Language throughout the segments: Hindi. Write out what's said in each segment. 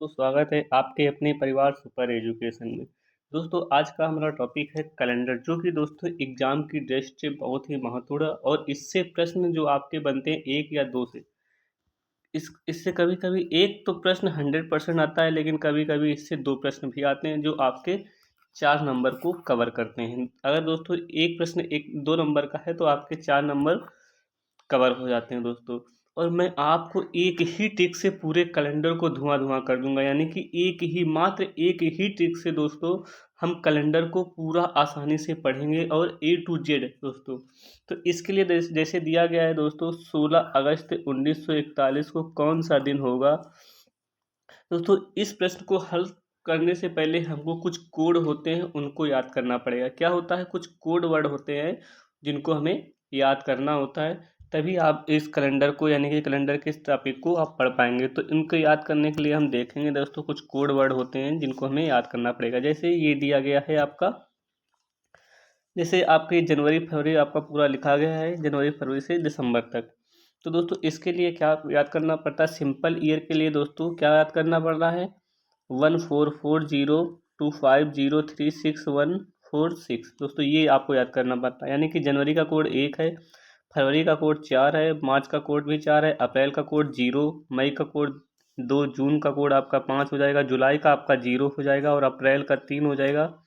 तो स्वागत है आपके अपने परिवार सुपर एजुकेशन में। दोस्तों आज का हमारा टॉपिक है कैलेंडर, जो कि दोस्तों एग्जाम की दृष्टि से बहुत ही महत्वपूर्ण और इससे प्रश्न जो आपके बनते हैं एक या दो से इससे कभी कभी एक तो प्रश्न 100% आता है, लेकिन कभी कभी इससे दो प्रश्न भी आते हैं जो आपके 4 नंबर को कवर करते हैं। अगर दोस्तों एक प्रश्न एक 2 नंबर का है तो आपके 4 नंबर कवर हो जाते हैं दोस्तों। और मैं आपको एक ही ट्रिक से पूरे कैलेंडर को धुआं धुआं कर दूंगा, यानी कि मात्र एक ही ट्रिक से दोस्तों हम कैलेंडर को पूरा आसानी से पढ़ेंगे और A to Z दोस्तों। तो इसके लिए जैसे दिया गया है दोस्तों, 16 अगस्त 1941 को कौन सा दिन होगा। दोस्तों इस प्रश्न को हल करने से पहले हमको कुछ कोड होते हैं, उनको याद करना पड़ेगा। क्या होता है, कुछ कोड वर्ड होते हैं जिनको हमें याद करना होता है, तभी आप इस कैलेंडर को यानी कि कैलेंडर के इस टॉपिक को आप पढ़ पाएंगे। तो इनको याद करने के लिए हम देखेंगे दोस्तों, कुछ कोड वर्ड होते हैं जिनको हमें याद करना पड़ेगा। जैसे ये दिया गया है आपका, जैसे आपके जनवरी फरवरी आपका पूरा लिखा गया है, जनवरी फरवरी से दिसंबर तक। तो दोस्तों इसके लिए क्या याद करना पड़ता है, सिंपल ईयर के लिए दोस्तों क्या याद करना पड़ रहा है, 144025036146। दोस्तों ये आपको याद करना पड़ता है, यानी कि जनवरी का कोड 1 है, फरवरी का कोड 4 है, मार्च का कोड भी 4 है, अप्रैल का कोड 0, मई का कोड 2, जून का कोड आपका 5 हो जाएगा, जुलाई का आपका 0 हो जाएगा और अप्रैल का 3 हो जाएगा,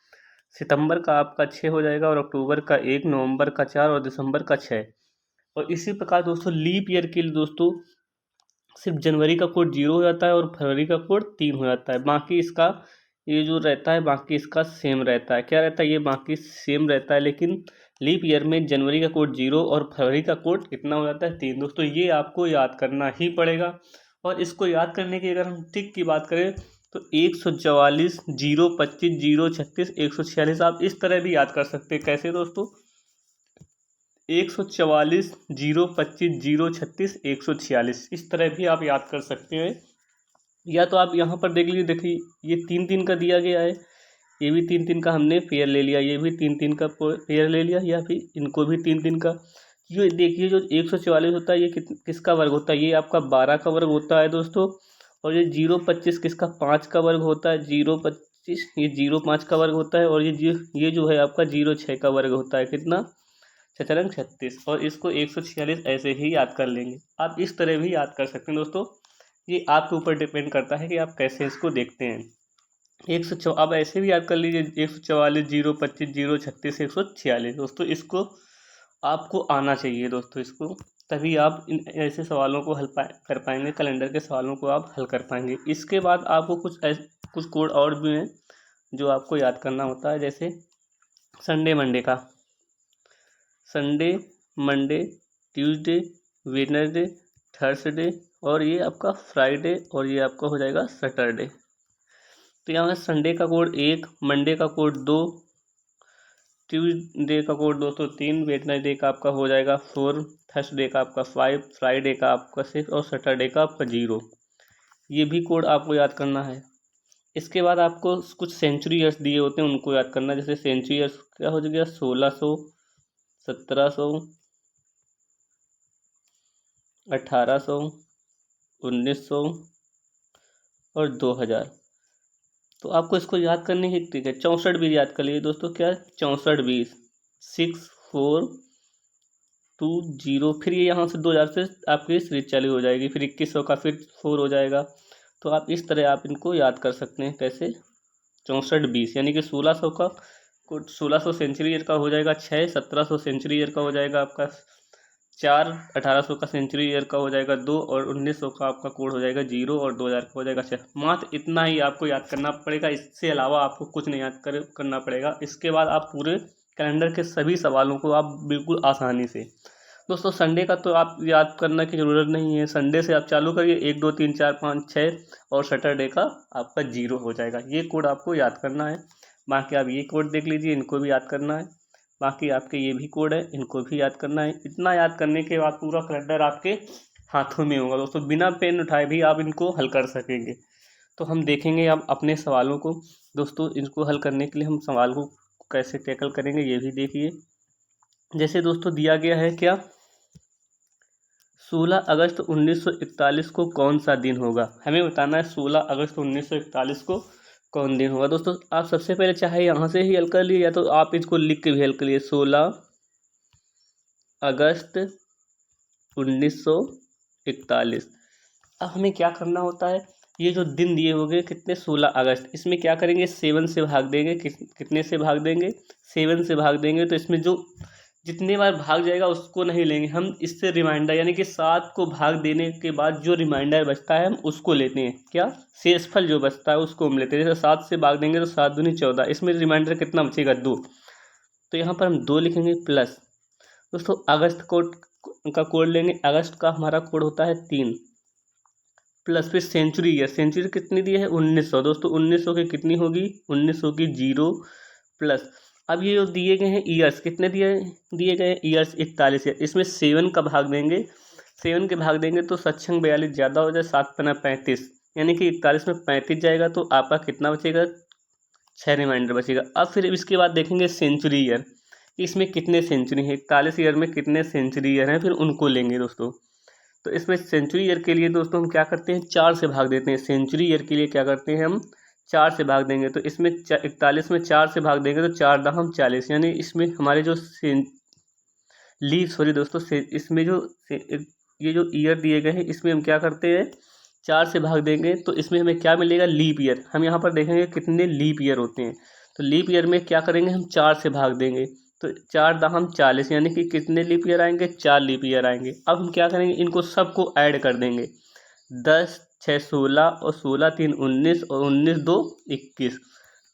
सितंबर का आपका 6 हो जाएगा और अक्टूबर का 1, नवंबर का 4 और दिसंबर का 6। और इसी प्रकार दोस्तों लीप ईयर के लिए दोस्तों सिर्फ जनवरी का कोड 0 हो जाता है और फरवरी का कोड 3 हो जाता है। बाकी इसका ये जो रहता है, बाकी इसका सेम रहता है। क्या रहता है, ये बाकी सेम रहता है, लेकिन लीप ईयर में जनवरी का कोड 0 और फरवरी का कोड कितना हो जाता है, 3। दोस्तों ये आपको याद करना ही पड़ेगा। और इसको याद करने की अगर हम ट्रिक की बात करें तो 144 025 036 146 आप इस तरह भी याद कर सकते हैं। कैसे दोस्तों, 144 025 036 इस तरह भी आप याद कर सकते हैं। या तो आप यहाँ पर देख लीजिए, देखिए ये 3 3 का दिया गया है, ये भी 3 3 का हमने पेयर ले लिया, ये भी 3 3 का पेयर ले लिया, या फिर इनको भी 3 3 का। ये देखिए जो 144 होता है ये किसका वर्ग होता है, ये आपका 12 का वर्ग होता है दोस्तों। और ये 025 किसका 5 का वर्ग होता है, 025 ये 0 5 का वर्ग होता है। और ये जो है आपका 0 6 का वर्ग होता है, कितना, चतुरंग 36। और इसको 146 ऐसे ही याद कर लेंगे। आप इस तरह भी याद कर सकते हैं दोस्तों, ये आपके ऊपर डिपेंड करता है कि आप कैसे इसको देखते हैं। आप ऐसे भी याद कर लीजिए, 144 025 036 दोस्तों इसको आपको आना चाहिए दोस्तों, इसको तभी आप इन ऐसे सवालों को कर पाएंगे, कैलेंडर के सवालों को आप हल कर पाएंगे। इसके बाद आपको कुछ कोड और भी हैं जो आपको याद करना होता है। जैसे संडे मंडे का, Sunday Monday Tuesday Wednesday Thursday और ये आपका फ्राइडे और ये आपका हो जाएगा सैटरडे। तो यहाँ संडे का कोड 1, मंडे का कोड 2, ट्यूसडे का कोड दोस्तों 3, वेडनेसडे का आपका हो जाएगा 4, थर्सडे का आपका 5, फ्राइडे का आपका 6 और सैटरडे का आपका 0। ये भी कोड आपको याद करना है। इसके बाद आपको कुछ सेंचुरी ईयर्स दिए होते हैं, उनको याद करना है। जैसे सेंचुरी ईयर्स क्या हो गया, 1600, 1700, 1800, 1900 और 2000। तो आपको इसको याद करने की ट्रिक है, 64 भी याद कर लीजिए दोस्तों। क्या 64 20 6420, फिर ये यहाँ से 2000 से आपकी सीरीज चालू हो जाएगी, फिर 2100 का फिर 4 हो जाएगा। तो आप इस तरह आप इनको याद कर सकते हैं। कैसे, 64 20 यानी कि 1600 का 1600 सेंचुरी ईयर का हो जाएगा 6, 1700 सेंचुरी ईयर का हो जाएगा आपका 4, 1800 का सेंचुरी ईयर का हो जाएगा 2 और 1900 का आपका कोड हो जाएगा 0 और 2000 का हो जाएगा 6। मात्र इतना ही आपको याद करना पड़ेगा, इससे अलावा आपको कुछ नहीं करना पड़ेगा। इसके बाद आप पूरे कैलेंडर के सभी सवालों को आप बिल्कुल आसानी से, दोस्तों संडे का तो आप याद करने की ज़रूरत नहीं है, संडे से आप चालू करिए 1 2 3 4 5 6 और सैटरडे का आपका 0 हो जाएगा। ये कोड आपको याद करना है। बाकी आप ये कोड देख लीजिए, इनको भी याद करना है। बाकी आपके ये भी कोड है, इनको भी याद करना है। इतना याद करने के बाद पूरा कैलेंडर आपके हाथों में होगा दोस्तों, बिना पेन उठाए भी आप इनको हल कर सकेंगे। तो हम देखेंगे अब अपने सवालों को दोस्तों, इनको हल करने के लिए हम सवाल को कैसे टैकल करेंगे ये भी देखिए। जैसे दोस्तों दिया गया है क्या, 16 अगस्त 1941 को कौन सा दिन होगा? हमें बताना है 16 अगस्त 1941 को कौन दिन होगा। दोस्तों आप सबसे पहले चाहे यहाँ से ही हल कर लिए या तो आप इसको लिख के भी हल करिए। 16 अगस्त 1941। अब हमें क्या करना होता है, ये जो दिन दिए होंगे कितने, 16 अगस्त, इसमें क्या करेंगे 7 से भाग देंगे। कितने से भाग देंगे, 7 से भाग देंगे। तो इसमें जो जितने बार भाग जाएगा उसको नहीं लेंगे हम, इससे रिमाइंडर यानी कि 7 को भाग देने के बाद जो रिमाइंडर बचता है हम उसको लेते हैं। क्या, शेषफल जो बचता है उसको हम लेते हैं। जैसे 7 से भाग देंगे तो 7 दूनी 14, इसमें रिमाइंडर कितना बचेगा 2, तो यहाँ पर हम 2 लिखेंगे प्लस। दोस्तों अगस्त कोड का कोड लेंगे, अगस्त का हमारा कोड होता है 3 प्लस फिर सेंचुरी ईयर, सेंचुरी कितनी दी है 1900। दोस्तों 1900 की कितनी होगी, 1900 की 0 प्लस। अब ये जो दिए गए हैं ईयर्स, कितने दिए गए हैं ईयर्स 41 ईयर, इसमें 7 का भाग देंगे। 7 के भाग देंगे तो 7 42 ज़्यादा हो जाए, 7 पना 35, यानी कि 41 में 35 जाएगा तो आपका कितना बचेगा, 6 रिमाइंडर बचेगा। अब फिर इसके बाद देखेंगे सेंचुरी ईयर, इसमें कितने सेंचुरी हैं, 41 ईयर में कितने सेंचुरी ईयर हैं, फिर उनको लेंगे दोस्तों। तो इसमें सेंचुरी ईयर के लिए दोस्तों हम क्या करते हैं, 4 से भाग देते हैं। सेंचुरी ईयर के लिए क्या करते हैं हम, 4 से भाग देंगे। तो इसमें 41 में 4 से भाग देंगे तो 4 दहम 40, यानी इसमें हमारे जो दोस्तों इसमें जो ये जो ईयर दिए गए हैं इसमें हम क्या करते हैं, 4 से भाग देंगे तो इसमें हमें क्या मिलेगा, लीप ईयर। हम यहाँ पर देखेंगे कितने लीप ईयर होते हैं। तो लीप ईयर में क्या करेंगे हम, 4 से भाग देंगे तो 4 दहम 40, यानी कि कितने लीप ईयर आएंगे, 4 लीप ईयर आएंगे। अब हम क्या करेंगे, इनको सबको ऐड कर देंगे। 10 6 16 और 16 3 19 और 19 2 21,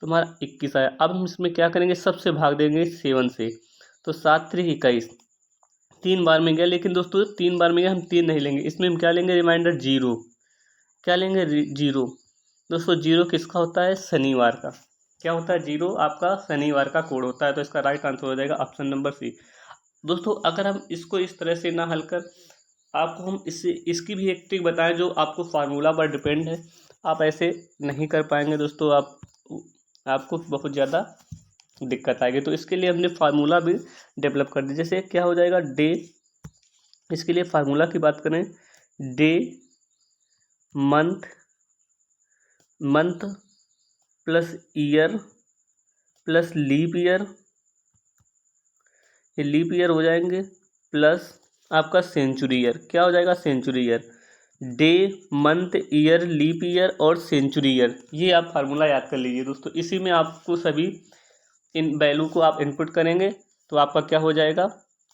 तुम्हारा 21 आया। अब हम इसमें क्या करेंगे, सबसे भाग देंगे 7 से। तो 7 3 21, 3 बार में गया, लेकिन दोस्तों 3 बार में गया, हम 3 नहीं लेंगे, इसमें हम क्या लेंगे, रिमाइंडर 0। क्या लेंगे, 0। दोस्तों 0 किसका होता है, शनिवार का। क्या होता है, 0 आपका शनिवार का कोड होता है। तो इसका राइट आंसर हो जाएगा ऑप्शन नंबर सी। दोस्तों अगर हम इसको इस तरह से ना हल कर, आपको हम इसकी भी एक ट्रिक बताएं जो आपको फार्मूला पर डिपेंड है, आप ऐसे नहीं कर पाएंगे दोस्तों, आपको बहुत ज़्यादा दिक्कत आएगी। तो इसके लिए हमने फार्मूला भी डेवलप कर दी। जैसे क्या हो जाएगा, डे, इसके लिए फार्मूला की बात करें, day month, month plus year plus leap year, ये लीप ईयर हो जाएंगे, प्लस आपका सेंचुरी ईयर। क्या हो जाएगा, century year. Day month year leap year और सेंचुरी ईयर, ये आप फार्मूला याद कर लीजिए दोस्तों। इसी में आपको सभी इन वैल्यू को आप इनपुट करेंगे तो आपका क्या हो जाएगा,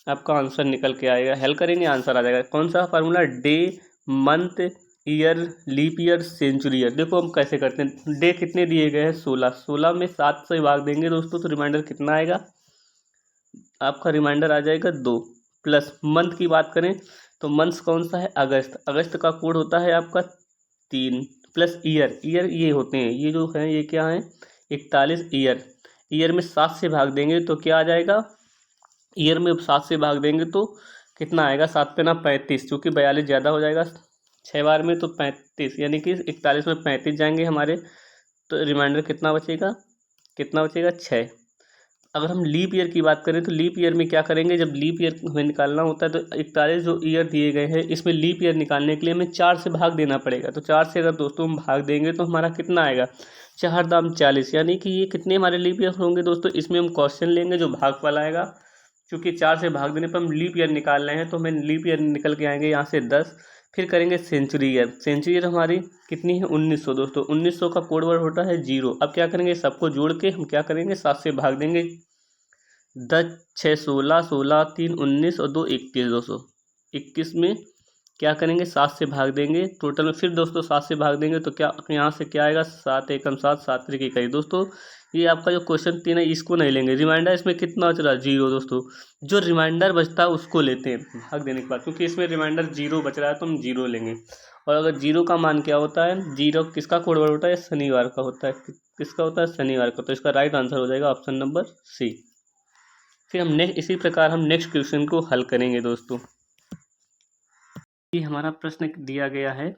आपका आंसर निकल के आएगा। हेल करेंगे आंसर आ जाएगा। कौन सा formula, day month year leap year century year. देखो हम कैसे करते हैं, डे कितने दिए गए हैं 16, 16 में 7 से भाग देंगे दोस्तों तो रिमाइंडर कितना आएगा, आपका रिमाइंडर आ जाएगा 2। प्लस मंथ की बात करें तो मंथ कौन सा है, अगस्त, अगस्त का कोड होता है आपका 3। प्लस ईयर, ईयर ये होते हैं, ये जो है ये क्या है 41 ईयर, ईयर में 7 से भाग देंगे तो क्या आ जाएगा, ईयर में 7 से भाग देंगे तो कितना आएगा, 7 पे ना 35, क्योंकि 42 ज़्यादा हो जाएगा 6 बार में तो 35, यानी कि 41 में 35 जाएंगे हमारे, तो रिमाइंडर कितना बचेगा, कितना बचेगा 6। अगर हम लीप ईयर की बात करें तो लीप ईयर में क्या करेंगे, जब लीप ईयर हमें निकालना होता है तो 41 जो ईयर दिए गए हैं इसमें लीप ईयर निकालने के लिए हमें 4 से भाग देना पड़ेगा। तो 4 से अगर दोस्तों हम भाग देंगे तो हमारा कितना आएगा, 4 दाम 40, यानी कि ये कितने हमारे लीप ईयर होंगे दोस्तों। इसमें हम क्वेश्चन लेंगे जो भाग वाला आएगा, क्योंकि 4 से भाग देने पर हम लीप ईयर निकाल रहे हैं तो हमें लीप ईयर निकल के आएंगे यहाँ से 10। फिर करेंगे सेंचुरी ईयर, सेंचुरी ईयर हमारी कितनी है 1900 दोस्तों, 1900 का कोड वर्ड होता है 0। अब क्या करेंगे, सबको जोड़ के हम क्या करेंगे, 7 से भाग देंगे, 10 6 16, 16 3 19 और 2 21 दोस्तों, 21 में क्या करेंगे 7 से भाग देंगे टोटल में, फिर दोस्तों 7 से भाग देंगे तो क्या यहाँ से क्या आएगा, 7 एकम 7, 7 त्रिक इक्कीस। दोस्तों ये आपका जो क्वेश्चन 3 है इसको नहीं लेंगे, रिमाइंडर इसमें कितना बच रहा है 0 दोस्तों, जो रिमाइंडर बचता है उसको लेते हैं भाग देने के बाद, क्योंकि इसमें रिमाइंडर 0 बच रहा है तो हम 0 लेंगे। और अगर 0 का मान क्या होता है, 0 किसका कोड वर्ड होता है, शनिवार का होता है, किसका होता है, शनिवार का। तो इसका राइट आंसर हो जाएगा ऑप्शन नंबर सी। फिर हम इसी प्रकार हम नेक्स्ट क्वेश्चन को हल करेंगे दोस्तों। ये हमारा प्रश्न दिया गया है,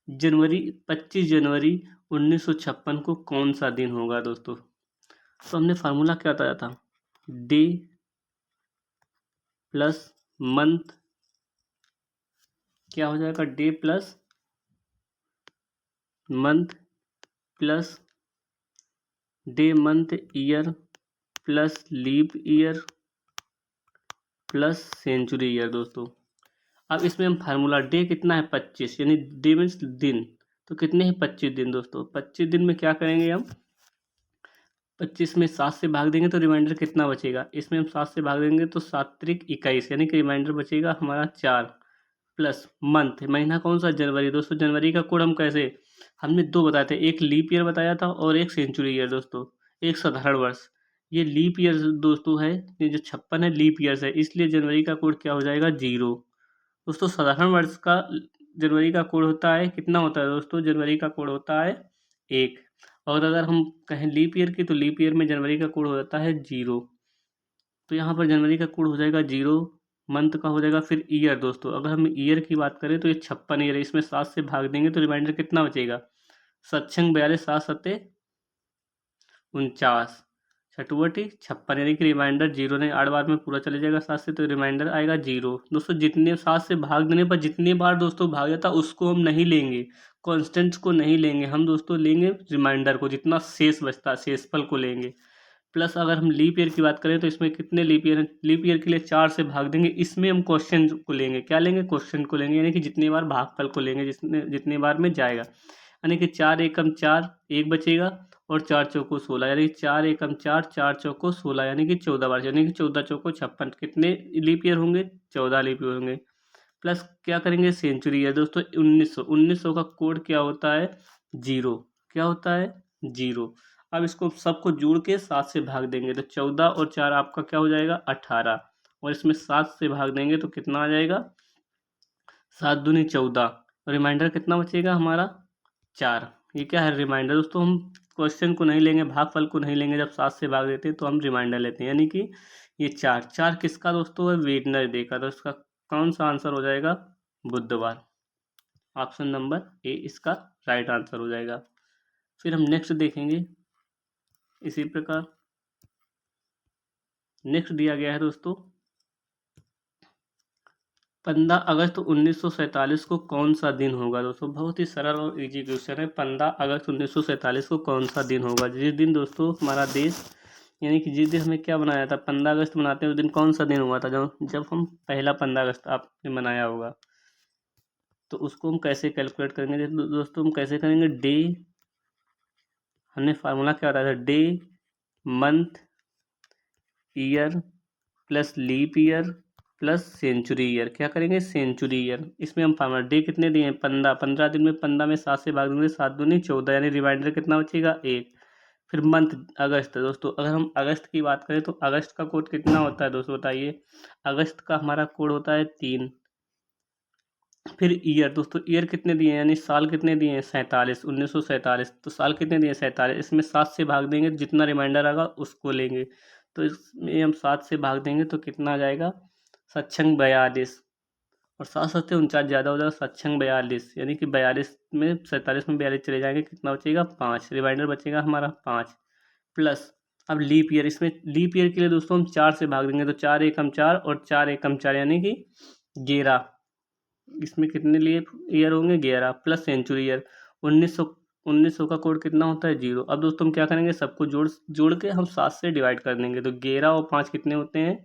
25 जनवरी 1956 को कौन सा दिन होगा दोस्तों। तो हमने फार्मूला क्या बताया था, डे प्लस मंथ क्या हो जाएगा, day plus month plus day month year plus leap year plus century year दोस्तों। अब इसमें हम फार्मूला, डे कितना है 25, यानी डे मीन्स दिन, तो कितने हैं 25 दिन दोस्तों। 25 दिन में क्या करेंगे हम, 25 में 7 से भाग देंगे तो रिमाइंडर कितना बचेगा, इसमें हम 7 से भाग देंगे तो 7 त्रिक 21, यानी कि रिमाइंडर बचेगा हमारा 4 प्लस मंथ, महीना कौन सा, जनवरी दोस्तों। जनवरी का कोड हम कैसे, हमने दो बताए थे, एक लीप ईयर बताया था और एक सेंचुरी ईयर दोस्तों, एक साधारण वर्ष। ये लीप ईयर दोस्तों है, ये जो 56 है लीप ईयर्स है, इसलिए जनवरी का कोड क्या हो जाएगा, 0 दोस्तों। साधारण वर्ष का जनवरी का कोड होता है कितना होता है दोस्तों, जनवरी का कोड होता है 1, और अगर हम कहें लीप ईयर की तो लीप ईयर में जनवरी का कोड हो जाता है 0। तो यहाँ पर जनवरी का कोड हो जाएगा 0, मंथ का हो जाएगा फिर ईयर दोस्तों। अगर हम ईयर की बात करें तो ये 56 ईयर है, इसमें 7 से भाग देंगे तो रिमाइंडर कितना बचेगा, 7×42 7 सत्ते 49, छठवटी 56, यानी कि रिमाइंडर 0 नहीं, 8 बार में पूरा चले जाएगा 7 से, तो रिमाइंडर आएगा 0 दोस्तों। जितने 7 से भाग देने पर जितनी बार दोस्तों भाग जाता उसको हम नहीं लेंगे, कॉन्स्टेंट्स को नहीं लेंगे हम दोस्तों, लेंगे रिमाइंडर को, जितना शेष बचता है शेषफल को लेंगे। प्लस अगर हम लीप ईयर की बात करें तो इसमें कितने लीप ईयर हैं, लीप ईयर के लिए 4 से भाग देंगे, इसमें हम क्वेश्चन को लेंगे, क्या लेंगे, क्वेश्चन को लेंगे, यानी कि जितनी बार भागफल को लेंगे, जितनी बार में जाएगा, यानी कि 4 एकम 4 एक बचेगा और 4 चौको 16, यानी कि 4 एकम 4 4 चौको 16, यानी कि 14 बार, यानी कि 14 चौको 56, कितने लीप ईयर होंगे, 14 लीप ईयर होंगे। प्लस क्या करेंगे, सेंचुरी ईयर दोस्तों 1900, 1900 का कोड क्या होता है, 0, क्या होता है 0। अब इसको सबको जोड़ के 7 से भाग देंगे तो 14 और 4 आपका क्या हो जाएगा 18, और इसमें 7 से भाग देंगे तो कितना आ जाएगा, 7 दूनी 14, रिमाइंडर कितना बचेगा हमारा 4। ये क्या है, रिमाइंडर दोस्तों। हम क्वेश्चन को नहीं लेंगे, भागफल को नहीं लेंगे, जब 7 से भाग देते हैं तो हम रिमाइंडर लेते हैं, यानी कि ये 4 4 किसका दोस्तों है, वेटनसडे का, तो इसका कौन सा आंसर हो जाएगा, बुधवार। ऑप्शन नंबर ए इसका राइट आंसर हो जाएगा। फिर हम नेक्स्ट देखेंगे इसी प्रकार। नेक्स्ट दिया गया है दोस्तों, 15 अगस्त 1947 को कौन सा दिन होगा दोस्तों। बहुत ही सरल और इजी क्वेश्चन है, 15 अगस्त 1947 को कौन सा दिन होगा, जिस दिन दोस्तों हमारा देश, यानी कि जिस दिन हमें क्या बनाया था, 15 अगस्त मनाते हैं, उस दिन कौन सा दिन हुआ था, जब हम पहला 15 अगस्त आपने मनाया होगा। तो उसको हम कैसे कैलकुलेट करेंगे दोस्तों, हम कैसे करेंगे, डे, हमने फार्मूला क्या बताया था, day month year plus leap year plus century year, क्या करेंगे सेंचुरी ईयर। इसमें हम फार्मूला, डे कितने दिए हैं 15, 15 दिन में 15 में 7 से भाग देंगे, 7 दूनी 14, यानी रिमाइंडर कितना बचेगा 1। फिर मंथ अगस्त है दोस्तों, अगर हम अगस्त की बात करें तो अगस्त का कोड कितना होता है दोस्तों बताइए, अगस्त का हमारा कोड होता है 3। फिर ईयर दोस्तों, ईयर कितने दिए हैं, यानी साल कितने दिए हैं 47, 1947, तो साल कितने दिए हैं 47, इसमें 7 से भाग देंगे, जितना रिमाइंडर आएगा उसको लेंगे, तो इसमें हम 7 से भाग देंगे तो कितना आ जाएगा, 7×42, और 7×7 = 49, ज़्यादा हो जाएगा, 7×42, यानी कि 42 में 47 में 42 चले जाएंगे, कितना बचेगा 5, रिमाइंडर बचेगा हमारा 5। प्लस अब लीप ईयर, इसमें लीप ईयर के लिए दोस्तों हम 4 से भाग देंगे तो 4 एकम 4 और 4 एकम 4, यानी कि 11, इसमें कितने लिए ईयर होंगे 11, प्लस सेंचुरी ईयर 1900, 1900 का कोड कितना होता है 0। अब दोस्तों हम क्या करेंगे, सबको जोड़ जोड़ के हम 7 से डिवाइड कर देंगे, तो 11 और 5 कितने होते हैं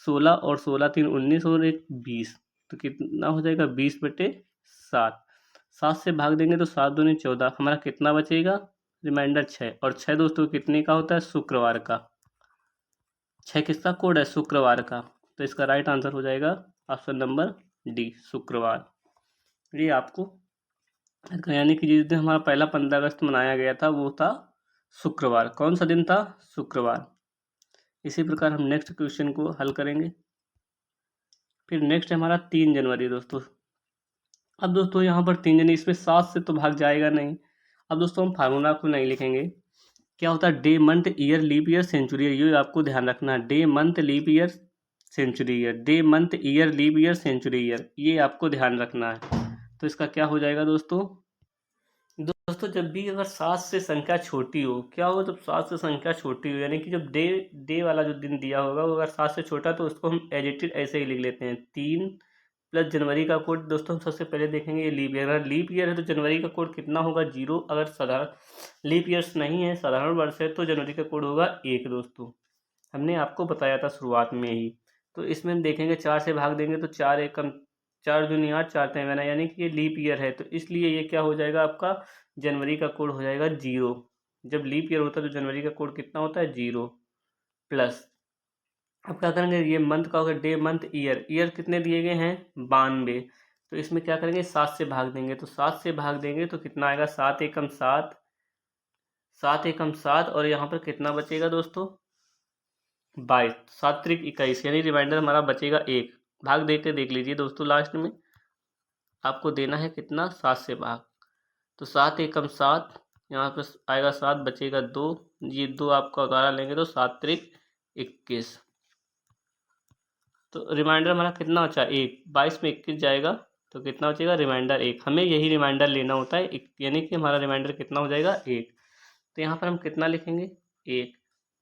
16, और 16 3 19 और 1 20, तो कितना हो जाएगा 20/7। 7 से भाग देंगे तो 7 दूनी 14, हमारा कितना बचेगा, रिमाइंडर 6, और 6 दोस्तों कितने का होता है, शुक्रवार का। 6 किसका कोड है, शुक्रवार का, तो इसका राइट आंसर हो जाएगा ऑप्शन नंबर डी, शुक्रवार। ये आपको, यानी कि जिस दिन हमारा पहला 15 अगस्त मनाया गया था वो था शुक्रवार, कौन सा दिन था, शुक्रवार। इसी प्रकार हम नेक्स्ट क्वेश्चन को हल करेंगे। फिर नेक्स्ट है हमारा 3 जनवरी दोस्तों। अब दोस्तों यहाँ पर 3 जनवरी, इसमें 7 से तो भाग जाएगा नहीं। अब दोस्तों हम फार्मूला को नहीं लिखेंगे, क्या होता है, day month year leap year century year, ये आपको ध्यान रखना है, day month leap year century year, day month year leap year century year, ये आपको ध्यान रखना है। तो इसका क्या हो जाएगा दोस्तों, दोस्तों जब भी अगर 7 से संख्या छोटी हो, क्या हो, जब 7 से संख्या छोटी हो, यानी कि जब डे डे वाला जो दिन दिया होगा वो अगर 7 से छोटा, तो उसको हम एज इट इज ऐसे ही लिख लेते हैं, 3 प्लस जनवरी का कोड दोस्तों हम सबसे पहले देखेंगे ये लीप ईयर। अगर लीप ईयर है तो जनवरी का कोड कितना होगा 0। अगर साधारण लीप ईयर्स नहीं है, साधारण वर्ष है, तो जनवरी का कोड होगा 1 दोस्तों। हमने आपको बताया था शुरुआत में ही। तो इसमें हम देखेंगे 4 से भाग देंगे तो 4 एकम 4 दूनी 8, 4 तिया 12, यानी कि ये लीप ईयर है, तो इसलिए ये क्या हो जाएगा आपका जनवरी का कोड हो जाएगा 0। जब लीप ईयर होता है तो जनवरी का कोड कितना होता है 0। प्लस अब क्या करेंगे, ये मंथ का होगा डे मंथ ईयर। ईयर कितने दिए गए हैं 92। तो इसमें क्या करेंगे 7 से भाग देंगे, तो 7 से भाग देंगे तो कितना आएगा 7 एकम 7, 7 एकम 7, और यहाँ पर कितना बचेगा दोस्तों 22, 7 त्रिक 21, यानी रिमाइंडर हमारा बचेगा 1। भाग देके देख लीजिए दोस्तों, लास्ट में आपको देना है कितना 7 से भाग, तो 7 एकम 7, यहाँ पर आएगा 7, बचेगा 2, ये 2 आपको 11 लेंगे तो 7 त्रिक 21। तो रिमाइंडर हमारा कितना बचा 1, 22 में 21 जाएगा तो कितना बचेगा रिमाइंडर 1। हमें यही रिमाइंडर लेना होता है, यानी कि हमारा रिमाइंडर कितना हो जाएगा 1। तो यहाँ पर हम कितना लिखेंगे 1,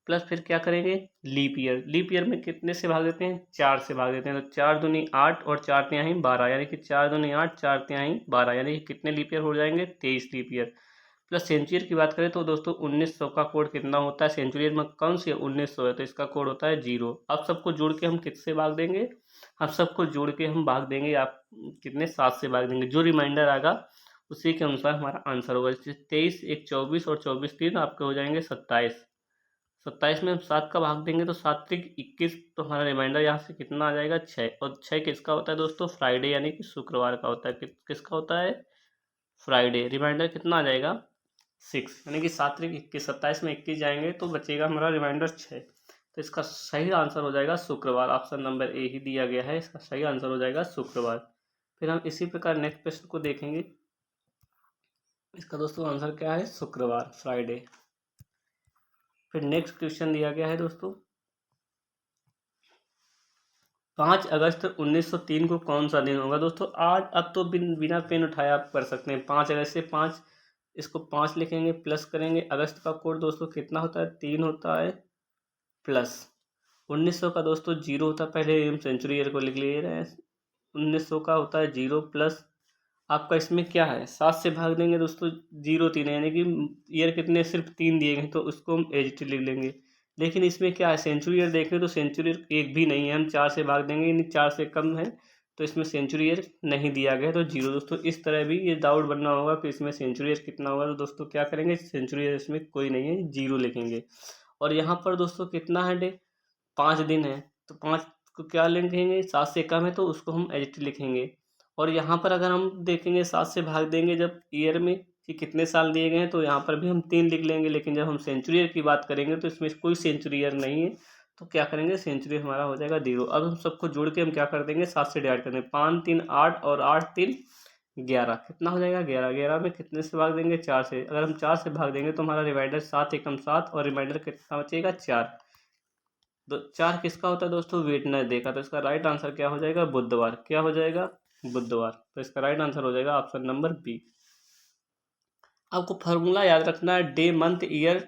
प्लस फिर क्या करेंगे लीप ईयर। लीप ईयर में कितने से भाग देते हैं 4 से भाग देते हैं, तो 4 दूनी 8 और 4 तिहाई 12, यानी कि 4 दूनी 8, 4 तिहाई 12, यानी कि कितने लीप ईयर हो जाएंगे 23 लीप ईयर। प्लस सेंचुरी की बात करें तो दोस्तों 1900 का कोड कितना होता है सेंचुरी में, कौन सी है 1900 है, तो इसका कोड होता है 0। अब सबको जोड़ के हम किससे भाग देंगे, हम सबको जोड़ के हम भाग देंगे आप कितने 7 से भाग देंगे, जो रिमाइंडर आएगा उसी के अनुसार हमारा आंसर होगा। जैसे 23 एक 24 और 24 3 आपके हो जाएंगे 27। 27 में हम 7 का भाग देंगे तो 7 त्रिक 21, तो हमारा रिमाइंडर यहाँ से कितना आ जाएगा 6। और 6 किसका होता है दोस्तों फ्राइडे, यानी कि शुक्रवार का होता है। किसका होता है फ्राइडे। रिमाइंडर कितना आ जाएगा 6, यानी कि 7 त्रिक 21, 27 में 21 जाएंगे तो बचेगा हमारा रिमाइंडर 6। तो इसका सही आंसर हो जाएगा शुक्रवार। ऑप्शन नंबर ए ही दिया गया है, इसका सही आंसर हो जाएगा शुक्रवार। फिर हम इसी प्रकार नेक्स्ट प्रश्न को देखेंगे। इसका दोस्तों आंसर क्या है शुक्रवार, फ्राइडे। फिर नेक्स्ट क्वेश्चन दिया गया है दोस्तों 5 अगस्त 1903 को कौन सा दिन होगा। दोस्तों आज अब तो बिना पेन उठाए आप कर सकते हैं। 5 अगस्त से 5, इसको 5 लिखेंगे, प्लस करेंगे। अगस्त का कोड दोस्तों कितना होता है 3 होता है, प्लस 1900 का दोस्तों 0 होता है, पहले हम सेंचुरी ईयर को लिख ले रहे हैं। 1900 का होता है 0, प्लस आपका इसमें क्या है 7 से भाग देंगे दोस्तों 0 3 है, यानी कि ईयर कितने सिर्फ 3 दिए गए तो उसको हम एच लिख लेंगे। लेकिन इसमें क्या है सेंचुरी ईयर देखें तो सेंचुरी ईयर एक भी नहीं है, हम 4 से भाग देंगे, यानी 4 से कम है, तो इसमें सेंचुरी ईयर नहीं दिया गया तो 0 दोस्तों। इस तरह भी ये डाउट बनना होगा कि इसमें सेंचुरी ईयर कितना होगा, तो दोस्तों क्या करेंगे सेंचुरी ईयर इसमें कोई नहीं है, 0 लिखेंगे। और यहाँ पर दोस्तों कितना है डे 5 दिन है, तो 5 को क्या लिखेंगे 7 से कम है तो उसको हम एच लिखेंगे। और यहाँ पर अगर हम देखेंगे 7 से भाग देंगे जब ईयर में कि कितने साल दिए गए हैं, तो यहाँ पर भी हम 3 लिख लेंगे। लेकिन जब हम सेंचुरी ईयर की बात करेंगे तो इसमें कोई सेंचुरी ईयर नहीं है, तो क्या करेंगे सेंचुरी हमारा हो जाएगा 0। अब हम सबको जोड़ के हम क्या कर देंगे 7 से डिवाइड कर देंगे, 5 3 8 और 8 3 11, कितना हो जाएगा 11। 11 में कितने से भाग देंगे 4 से, अगर हम 4 से भाग देंगे तो हमारा रिमाइंडर 7 एकम 7, और रिमाइंडर कितना बचेगा 4। 4 किसका होता है दोस्तों वेटनसडे का, तो इसका राइट आंसर क्या हो जाएगा बुधवार। क्या हो जाएगा बुधवार, तो इसका राइट आंसर हो जाएगा ऑप्शन नंबर बी। आपको फार्मूला याद रखना है day month year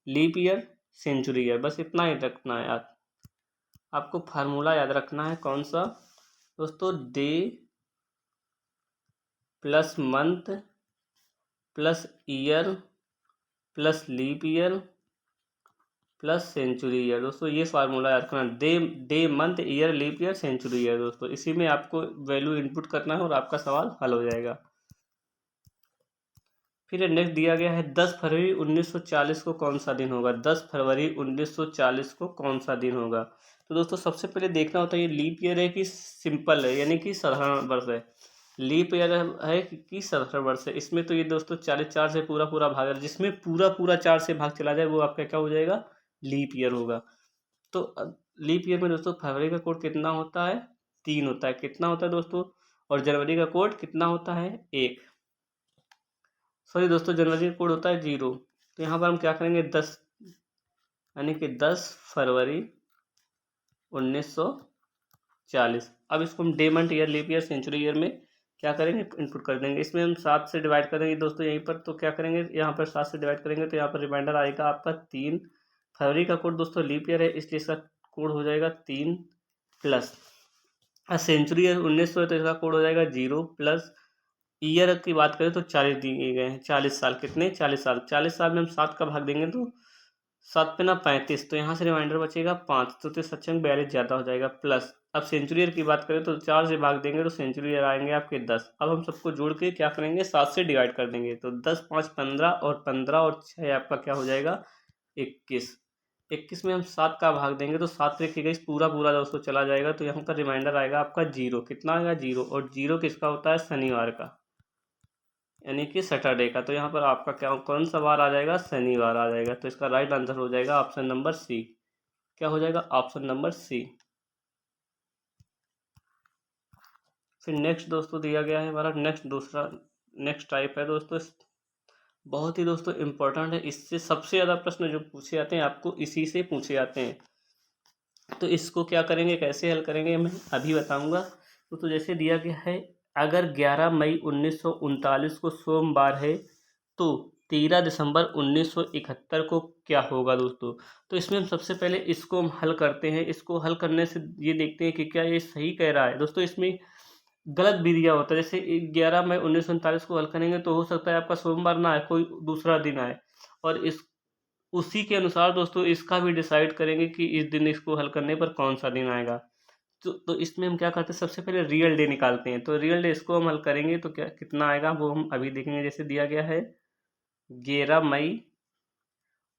leap year century year, बस इतना ही रखना है याद। आपको फार्मूला याद रखना है कौन सा दोस्तों, day plus month plus year plus leap year plus century year. दोस्तों ये फार्मूला याद रखना, day month year leap year century year. दोस्तों इसी में आपको वैल्यू इनपुट करना है और आपका सवाल हल हो जाएगा। फिर नेक्स्ट दिया गया है 10 फरवरी 1940 को कौन सा दिन होगा। 10 फरवरी 1940 को कौन सा दिन होगा। तो दोस्तों सबसे पहले देखना होता है ये लीप ईयर है कि सिंपल है, यानी कि साधारण वर्ष है। लीप ईयर है कि साधारण वर्ष है। इसमें तो ये दोस्तों 44 से पूरा पूरा भाग है, जिसमें पूरा पूरा 4 से भाग चला जाए वो आपका क्या हो जाएगा लीप ईयर होगा। तो लीप ईयर में दोस्तों फरवरी का कोड कितना होता है 3 होता है, कितना होता है दोस्तों, और जनवरी का कोड कितना होता है 1। सॉरी दोस्तों जनवरी का कोड होता है 0। तो यहाँ पर हम क्या करेंगे 10, यानी कि 10 फरवरी 1940। अब इसको हम day month year leap year century year में क्या करेंगे इनपुट कर देंगे। इसमें हम 7 से डिवाइड करेंगे दोस्तों यहीं पर, तो क्या करेंगे यहाँ पर 7 से डिवाइड करेंगे तो यहाँ पर रिमाइंडर आएगा आपका 3। फरवरी का कोड दोस्तों लीप ईयर है इसलिए इसका कोड हो जाएगा 3, प्लस सेंचुरी ईयर 1900 है तो इसका कोड हो जाएगा 0 प्लस ईयर की बात करें तो 40 दिए गए हैं, 40 साल, कितने 40 साल, 40 साल में हम 7 का भाग देंगे तो 7 पे ना 35, तो यहाँ से रिमाइंडर बचेगा 5, तो सक्षम 42 ज़्यादा हो जाएगा। प्लस अब सेंचुरी ईयर की बात करें तो 4 से भाग देंगे तो सेंचुरी ईयर आएंगे आपके 10। अब हम सबको जोड़ के क्या करेंगे, 7 से डिवाइड कर देंगे तो 10 5 15 और 15 और 6 आपका क्या हो जाएगा 21। 21 में हम 7 का भाग देंगे तो 7 पे इक्कीस पूरा पूरा दोस्तों चला जाएगा, तो यहाँ पर रिमाइंडर आएगा आपका 0। कितना आएगा 0, और 0 किसका होता है शनिवार का, यानी कि सैटरडे का। तो यहाँ पर आपका क्या कौन सा वार आ जाएगा, शनिवार आ जाएगा। तो इसका राइट आंसर हो जाएगा ऑप्शन नंबर सी। क्या हो जाएगा ऑप्शन नंबर सी। फिर नेक्स्ट दोस्तों दिया गया है हमारा नेक्स्ट टाइप है दोस्तों, बहुत ही दोस्तों इंपॉर्टेंट है, इससे सबसे ज़्यादा प्रश्न जो पूछे जाते हैं आपको इसी से पूछे जाते हैं। तो इसको क्या करेंगे, कैसे हल करेंगे मैं अभी बताऊंगा। तो जैसे दिया गया है, अगर 11 मई 1939 को सोमवार है तो 13 दिसंबर 1971 को क्या होगा दोस्तों। तो इसमें हम सबसे पहले इसको हम हल करते हैं। इसको हल करने से ये देखते हैं कि क्या ये सही कह रहा है। दोस्तों इसमें गलत भी दिया होता है, जैसे 11 मई 1939 को हल करेंगे तो हो सकता है आपका सोमवार ना आए, कोई दूसरा दिन आए, और इस उसी के अनुसार दोस्तों इसका भी डिसाइड करेंगे कि इस दिन इसको हल करने पर कौन सा दिन आएगा। तो इसमें हम क्या करते हैं, सबसे पहले रियल डे निकालते हैं। तो रियल डे इसको हम हल करेंगे तो क्या कितना आएगा वो हम अभी देखेंगे। जैसे दिया गया है 11 मई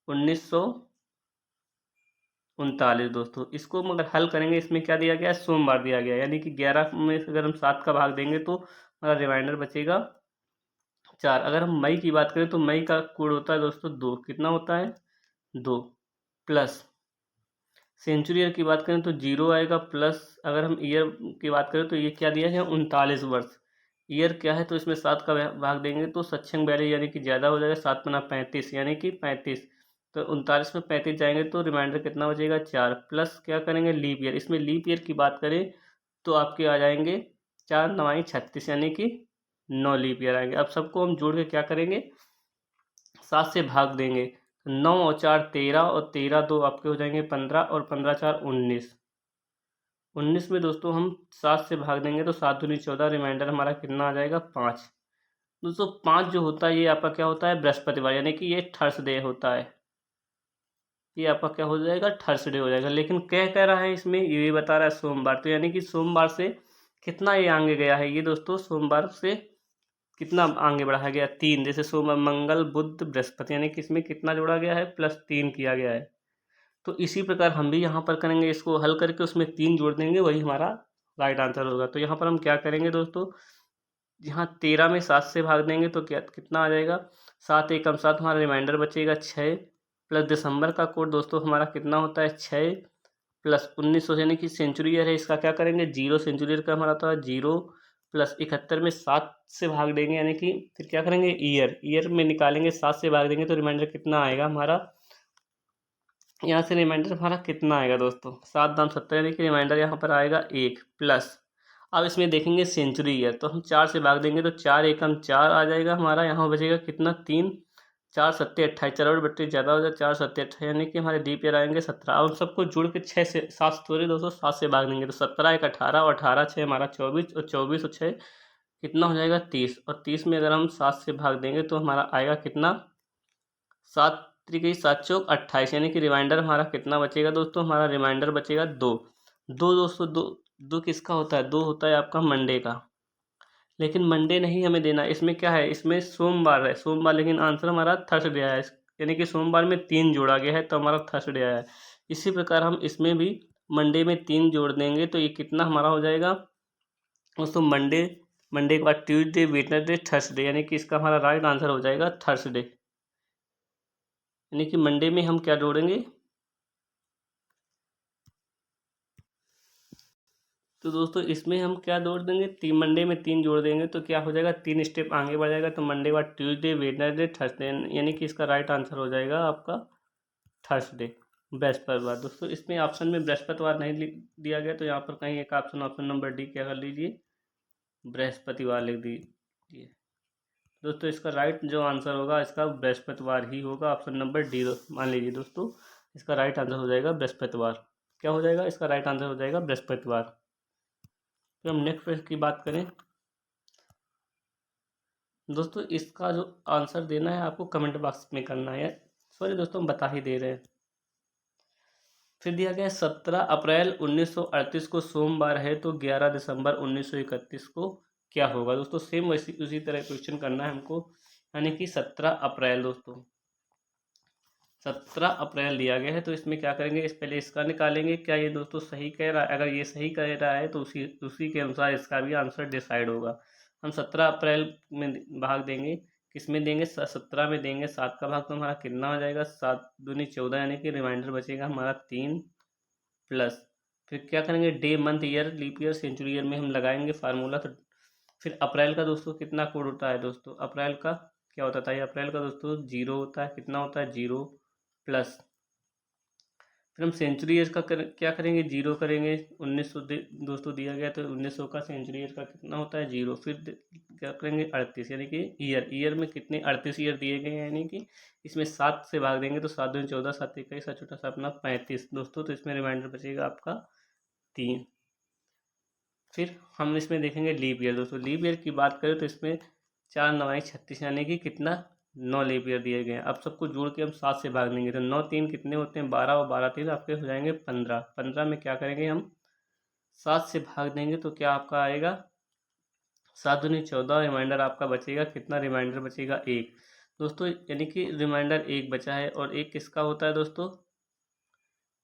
1939 दोस्तों, इसको हम अगर हल करेंगे, इसमें क्या दिया गया है, सोमवार दिया गया है, यानी कि 11 में से अगर हम 7 का भाग देंगे तो हमारा रिमाइंडर बचेगा 4। अगर हम मई की बात करें तो मई का कोड होता है दोस्तों 2, कितना होता है 2, प्लस सेंचुरी ईयर की बात करें तो 0 आएगा, प्लस अगर हम ईयर की बात करें तो ये क्या दिया है 39 वर्ष। ईयर क्या है तो इसमें 7 का भाग देंगे तो सक्षम वैल्यू यानी कि ज़्यादा हो जाएगा, 7 पना 35 यानी कि 35। तो 39 में 35 जाएंगे तो रिमाइंडर कितना बचेगा 4, प्लस क्या करेंगे लीप ईयर। इसमें लीप ईयर की बात करें तो आपके आ जाएंगे 4 9 36 यानी कि 9 लीप ईयर आएंगे। अब सबको हम जोड़ के क्या करेंगे, 7 से भाग देंगे, 9 और 4 13, और 13 2 आपके हो जाएंगे 15, और 15 4 19। 19 में दोस्तों हम 7 से भाग देंगे तो 7 दूनी 14, रिमाइंडर हमारा कितना आ जाएगा 5। दोस्तों 5 जो होता है ये आपका क्या होता है बृहस्पतिवार, यानी कि ये थर्सडे होता है। ये आपका क्या हो जाएगा थर्सडे हो जाएगा, लेकिन क्या कह रहा है इसमें, ये बता रहा है सोमवार। तो यानी कि सोमवार से कितना ये आगे गया है, ये दोस्तों सोमवार से कितना आगे बढ़ाया गया 3। जैसे सोमवार मंगल बुध बृहस्पति, यानी कि इसमें कितना जोड़ा गया है +3 किया गया है। तो इसी प्रकार हम भी यहाँ पर करेंगे, इसको हल करके उसमें 3 जोड़ देंगे, वही हमारा राइट आंसर होगा। तो यहाँ पर हम क्या करेंगे दोस्तों, यहाँ 13 में 7 से भाग देंगे तो क्या कितना आ जाएगा 7 एकम 7, हमारा रिमाइंडर बचेगा 6, प्लस दिसंबर का कोड दोस्तों हमारा कितना होता है 6, प्लस 1900 यानी कि सेंचुरी ईयर है, इसका क्या करेंगे 0, सेंचुरी ईयर का हमारा था 0, प्लस 71 में 7 से भाग देंगे, यानी कि फिर क्या करेंगे ईयर में निकालेंगे, 7 से भाग देंगे तो रिमाइंडर कितना आएगा हमारा, यहाँ से रिमाइंडर हमारा कितना आएगा दोस्तों 7 दाम 70, यानी कि रिमाइंडर यहाँ पर आएगा 1, प्लस अब इसमें देखेंगे सेंचुरी ईयर, तो हम 4 से भाग देंगे तो 4 एकम 4 आ जाएगा हमारा, यहाँ बचेगा कितना 3, 4 सत्ते 28, 4 और 32 ज़्यादा हो जाए, 4 सत्ते 28, यानी कि हमारे लीप ईयर आएंगे 17। अब सबको जुड़ के 6 से 7 सॉरी दोस्तों 7 से भाग देंगे तो 17 एक 18, और 18 6 हमारा 24, और 24 और 6 कितना हो जाएगा 30, और 30 में अगर हम 7 से भाग देंगे तो हमारा आएगा कितना 7 त्रिक 7 चौक 28, यानी कि रिमाइंडर हमारा कितना बचेगा दोस्तों, हमारा रिमाइंडर बचेगा 2। दोस्तों दो किसका होता है, 2 होता है आपका मंडे का, लेकिन मंडे नहीं हमें देना, इसमें क्या है इसमें सोमवार है, सोमवार, लेकिन आंसर हमारा थर्सडे आया है, यानी कि सोमवार में 3 जोड़ा गया है तो हमारा थर्सडे आया है। इसी प्रकार हम इसमें भी मंडे में 3 जोड़ देंगे तो ये कितना हमारा हो जाएगा दोस्तों, मंडे के बाद ट्यूसडे वेडनेसडे थर्सडे, यानी कि इसका हमारा राइट आंसर हो जाएगा थर्सडे, यानी कि मंडे में हम क्या जोड़ेंगे, तो दोस्तों इसमें हम क्या जोड़ देंगे, मंडे में 3 जोड़ देंगे तो क्या हो जाएगा 3 स्टेप आगे बढ़ जाएगा, तो मंडे बाद ट्यूसडे वेडनेसडे थर्सडे, यानी कि इसका राइट आंसर हो जाएगा आपका थर्सडे बृहस्पतिवार। दोस्तों इसमें ऑप्शन में बृहस्पतिवार नहीं दिया गया, तो यहाँ पर कहीं एक ऑप्शन नंबर डी क्या कर लीजिए बृहस्पतिवार लिख दीजिए। दोस्तों इसका राइट जो आंसर होगा इसका बृहस्पतिवार ही होगा, ऑप्शन नंबर डी मान लीजिए दोस्तों, इसका राइट आंसर हो जाएगा बृहस्पतिवार। क्या हो जाएगा इसका राइट आंसर हो जाएगा बृहस्पतिवार। फिर हम नेक्स्ट प्रश्न की बात करें दोस्तों, इसका जो आंसर देना है आपको कमेंट बॉक्स में करना है। सॉरी दोस्तों, हम बता ही दे रहे हैं। फिर दिया गया है 17 अप्रैल 1938 को सोमवार है तो 11 दिसंबर 1931 को क्या होगा। दोस्तों सेम वैसी उसी तरह क्वेश्चन करना है हमको, यानी कि 17 अप्रैल दोस्तों 17 अप्रैल दिया गया है तो इसमें क्या करेंगे, इस पहले इसका निकालेंगे क्या ये दोस्तों सही कह रहा है। अगर ये सही कह रहा है तो उसी उसी के अनुसार इसका भी आंसर डिसाइड होगा। हम 17 अप्रैल में भाग देंगे, किस में देंगे, 17 में देंगे। 7 का भाग तो हमारा कितना हो जाएगा, 7 दूनी 14, यानी कि रिमाइंडर बचेगा हमारा 3 प्लस। फिर क्या करेंगे, day month year leap year century year में हम लगाएंगे फार्मूला। तो फिर अप्रैल का दोस्तों कितना कोड होता है दोस्तों, अप्रैल का क्या होता था, ये अप्रैल का दोस्तों 0 होता है। कितना होता है, 0 प्लस। फिर हम सेंचुरी ईयर का क्या करेंगे, 0 करेंगे। 1900 दोस्तों दिया गया तो 1900 का सेंचुरी ईयर का कितना होता है, 0। फिर क्या करेंगे, 38, यानी कि ईयर में कितने 38 ईयर दिए गए हैं, यानी कि इसमें 7 से भाग देंगे तो 7 दूनी 14, 7 21, 7 छोटा सा अपना 35 दोस्तों। तो इसमें रिमाइंडर बचेगा आपका 3। फिर हम इसमें देखेंगे लीप ईयर दोस्तों। लीप ईयर की बात करें तो इसमें 4 9 36, यानी कि कितना 9 लीप ईयर दिए गए हैं। अब सबको जोड़ के हम 7 से भाग देंगे तो 9 3 कितने होते हैं, 12, और 12 3 आपके हो जाएंगे 15। 15 में क्या करेंगे हम 7 से भाग देंगे तो क्या आपका आएगा, 7 दूनी 14, रिमाइंडर आपका बचेगा कितना, रिमाइंडर बचेगा 1 दोस्तों। यानी कि रिमाइंडर 1 बचा है। और एक किसका होता है दोस्तों,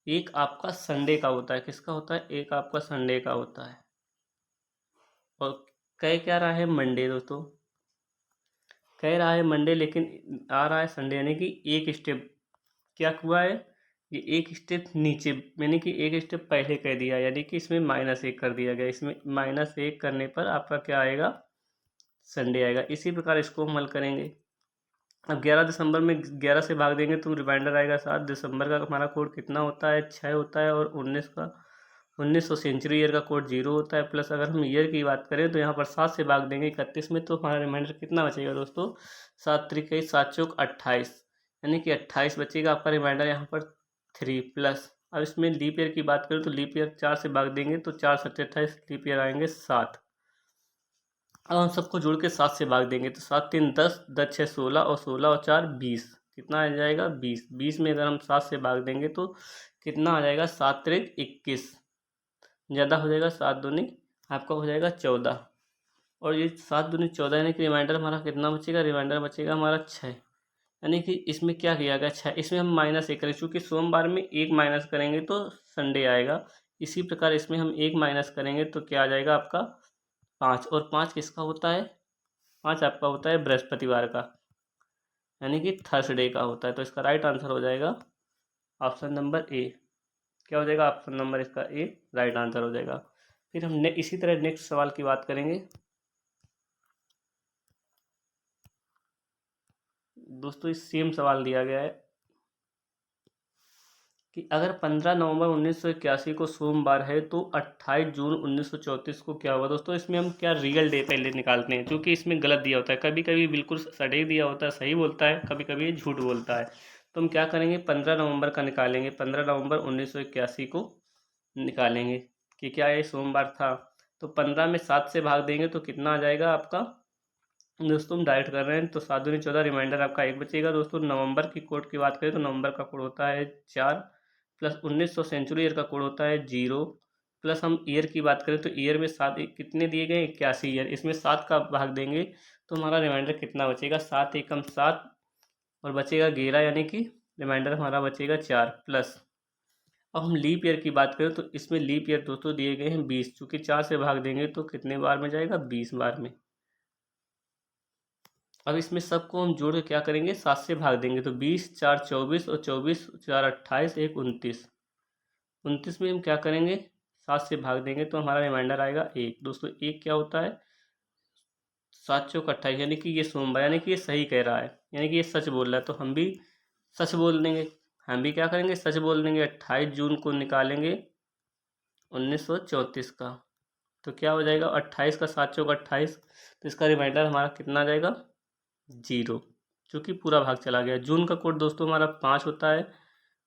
एक आपका संडे का होता है। किसका होता है, एक आपका संडे का होता है। और कह क्या रहा है, मंडे दोस्तों कह रहा है मंडे, लेकिन आ रहा है संडे, यानी कि एक स्टेप क्या हुआ है, ये एक स्टेप नीचे, यानी कि एक स्टेप पहले कह दिया, यानी कि इसमें -1 कर दिया गया। इसमें -1 करने पर आपका क्या आएगा, संडे आएगा। इसी प्रकार इसको हम हल करेंगे। अब 11 दिसंबर में 11 से भाग देंगे तो रिमाइंडर आएगा 7। दिसंबर का हमारा कोड कितना होता है, 6 होता है। और 1900 सेंचुरी ईयर का कोड 0 होता है। प्लस अगर हम ईयर की बात करें तो यहाँ पर 7 से भाग देंगे 31 में तो हमारा रिमाइंडर कितना बचेगा दोस्तों, 7 3 21, 7 चौक 28, यानी कि 28 बचेगा आपका रिमाइंडर यहाँ पर 3 प्लस। अब इसमें लीप ईयर की बात करें तो लीप ईयर 4 से भाग देंगे तो 4 7 28, लीप ईयर आएंगे 7। अब हम सबको जोड़ के 7 से भाग देंगे तो 7 3 10, 10 6 16, और 16 और 4 20, कितना आ जाएगा 20। 20 में अगर हम 7 से भाग देंगे तो कितना आ जाएगा, 7 3 21, ज़्यादा हो जाएगा, 7 दूनी आपका हो जाएगा 14। और ये 7 दूनी 14, यानी कि रिमाइंडर हमारा कितना बचेगा, रिमाइंडर बचेगा हमारा 6। यानी कि इसमें क्या किया गया, 6, इसमें हम -1 करें, चूँकि सोमवार में 1 माइनस करेंगे तो संडे आएगा। इसी प्रकार इसमें हम 1 माइनस करेंगे तो क्या आ जाएगा आपका 5। और 5 किसका होता है, 5 आपका होता है बृहस्पतिवार का, यानी कि थर्सडे का होता है। तो इसका राइट आंसर हो जाएगा ऑप्शन नंबर ए। क्या हो जाएगा, ऑप्शन नंबर इसका ए राइट आंसर हो जाएगा। फिर हम इसी तरह नेक्स्ट सवाल की बात करेंगे दोस्तों। इस सेम सवाल दिया गया है कि अगर 15 नवंबर 1981 को सोमवार है तो 28 जून 1934 को क्या होगा। दोस्तों इसमें हम क्या रियल डे पहले निकालते हैं, क्योंकि इसमें गलत दिया होता है, कभी कभी बिल्कुल सटीक दिया होता है सही बोलता है, कभी कभी झूठ बोलता है। तो हम क्या करेंगे, 15 नवंबर का निकालेंगे। 15 नवंबर 1981 को निकालेंगे कि क्या ये सोमवार था। तो 15 में 7 से भाग देंगे तो कितना आ जाएगा आपका, दोस्तों हम डायरेक्ट कर रहे हैं तो 7 दूनी 14, रिमाइंडर आपका 1 बचेगा। दोस्तों नवंबर की कोड की बात करें तो नवंबर का कोड होता है 4, प्लस 1900 सेंचुरी ईयर का कोड होता है 0, प्लस हम ईयर की बात करें तो ईयर में 7 कितने दिए गए, 81 ईयर, इसमें 7 का भाग देंगे तो हमारा रिमाइंडर कितना बचेगा, 7 एकम 7, और बचेगा 11, यानी कि रिमाइंडर हमारा बचेगा 4 प्लस। अब हम लीप ईयर की बात करें तो इसमें लीप ईयर दोस्तों दिए गए हैं 20, चूँकि 4 से भाग देंगे तो कितने बार में जाएगा, 20 बार में। अब इसमें सबको हम जोड़ के क्या करेंगे, 7 से भाग देंगे तो 20 4 24, और 24 4 28, 1 29। 29 में हम क्या करेंगे, 7 से भाग देंगे तो हमारा रिमाइंडर आएगा 1। दोस्तों 1 क्या होता है, 7 चौक 28, यानी कि ये सोमवार, यानी कि ये सही कह रहा है, यानी कि ये सच बोल रहा है तो हम भी सच बोल देंगे। हम भी क्या करेंगे, सच बोल देंगे। 28 जून को निकालेंगे 1934 का, तो क्या हो जाएगा 28 का 7 चौक 28, तो इसका रिमाइंडर हमारा कितना आ जाएगा 0, क्योंकि पूरा भाग चला गया। जून का कोड दोस्तों हमारा 5 होता है,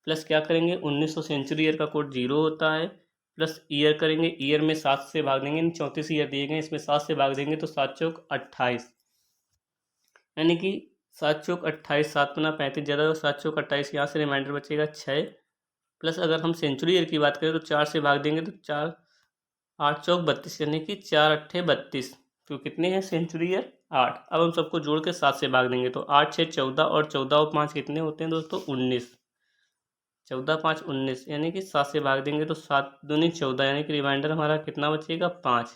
प्लस क्या करेंगे 1900 सेंचुरी ईयर का कोड 0 होता है, प्लस ईयर करेंगे, ईयर में 7 से भाग देंगे, 34 ईयर दिए गए, इसमें 7 से भाग देंगे तो 7 चौक 28, यानी कि 7 चौक 28, 7×5 ज़्यादा तो 7 चौक 28, यहाँ से रिमाइंडर बचेगा 6, प्लस अगर हम सेंचुरी ईयर की बात करें तो 4 से भाग देंगे तो 4 8 चौक 32, यानी कि 4 अट्ठे 32, तो कितने हैं सेंचुरी ईयर 8। अब हम सबको जोड़ के 7 से भाग देंगे तो 8 6 14 और 14 और 5 कितने होते हैं दोस्तों 19, 14 5 19, यानी कि 7 से भाग देंगे तो 7 दूनी 14, यानी कि रिमाइंडर हमारा कितना बचेगा 5।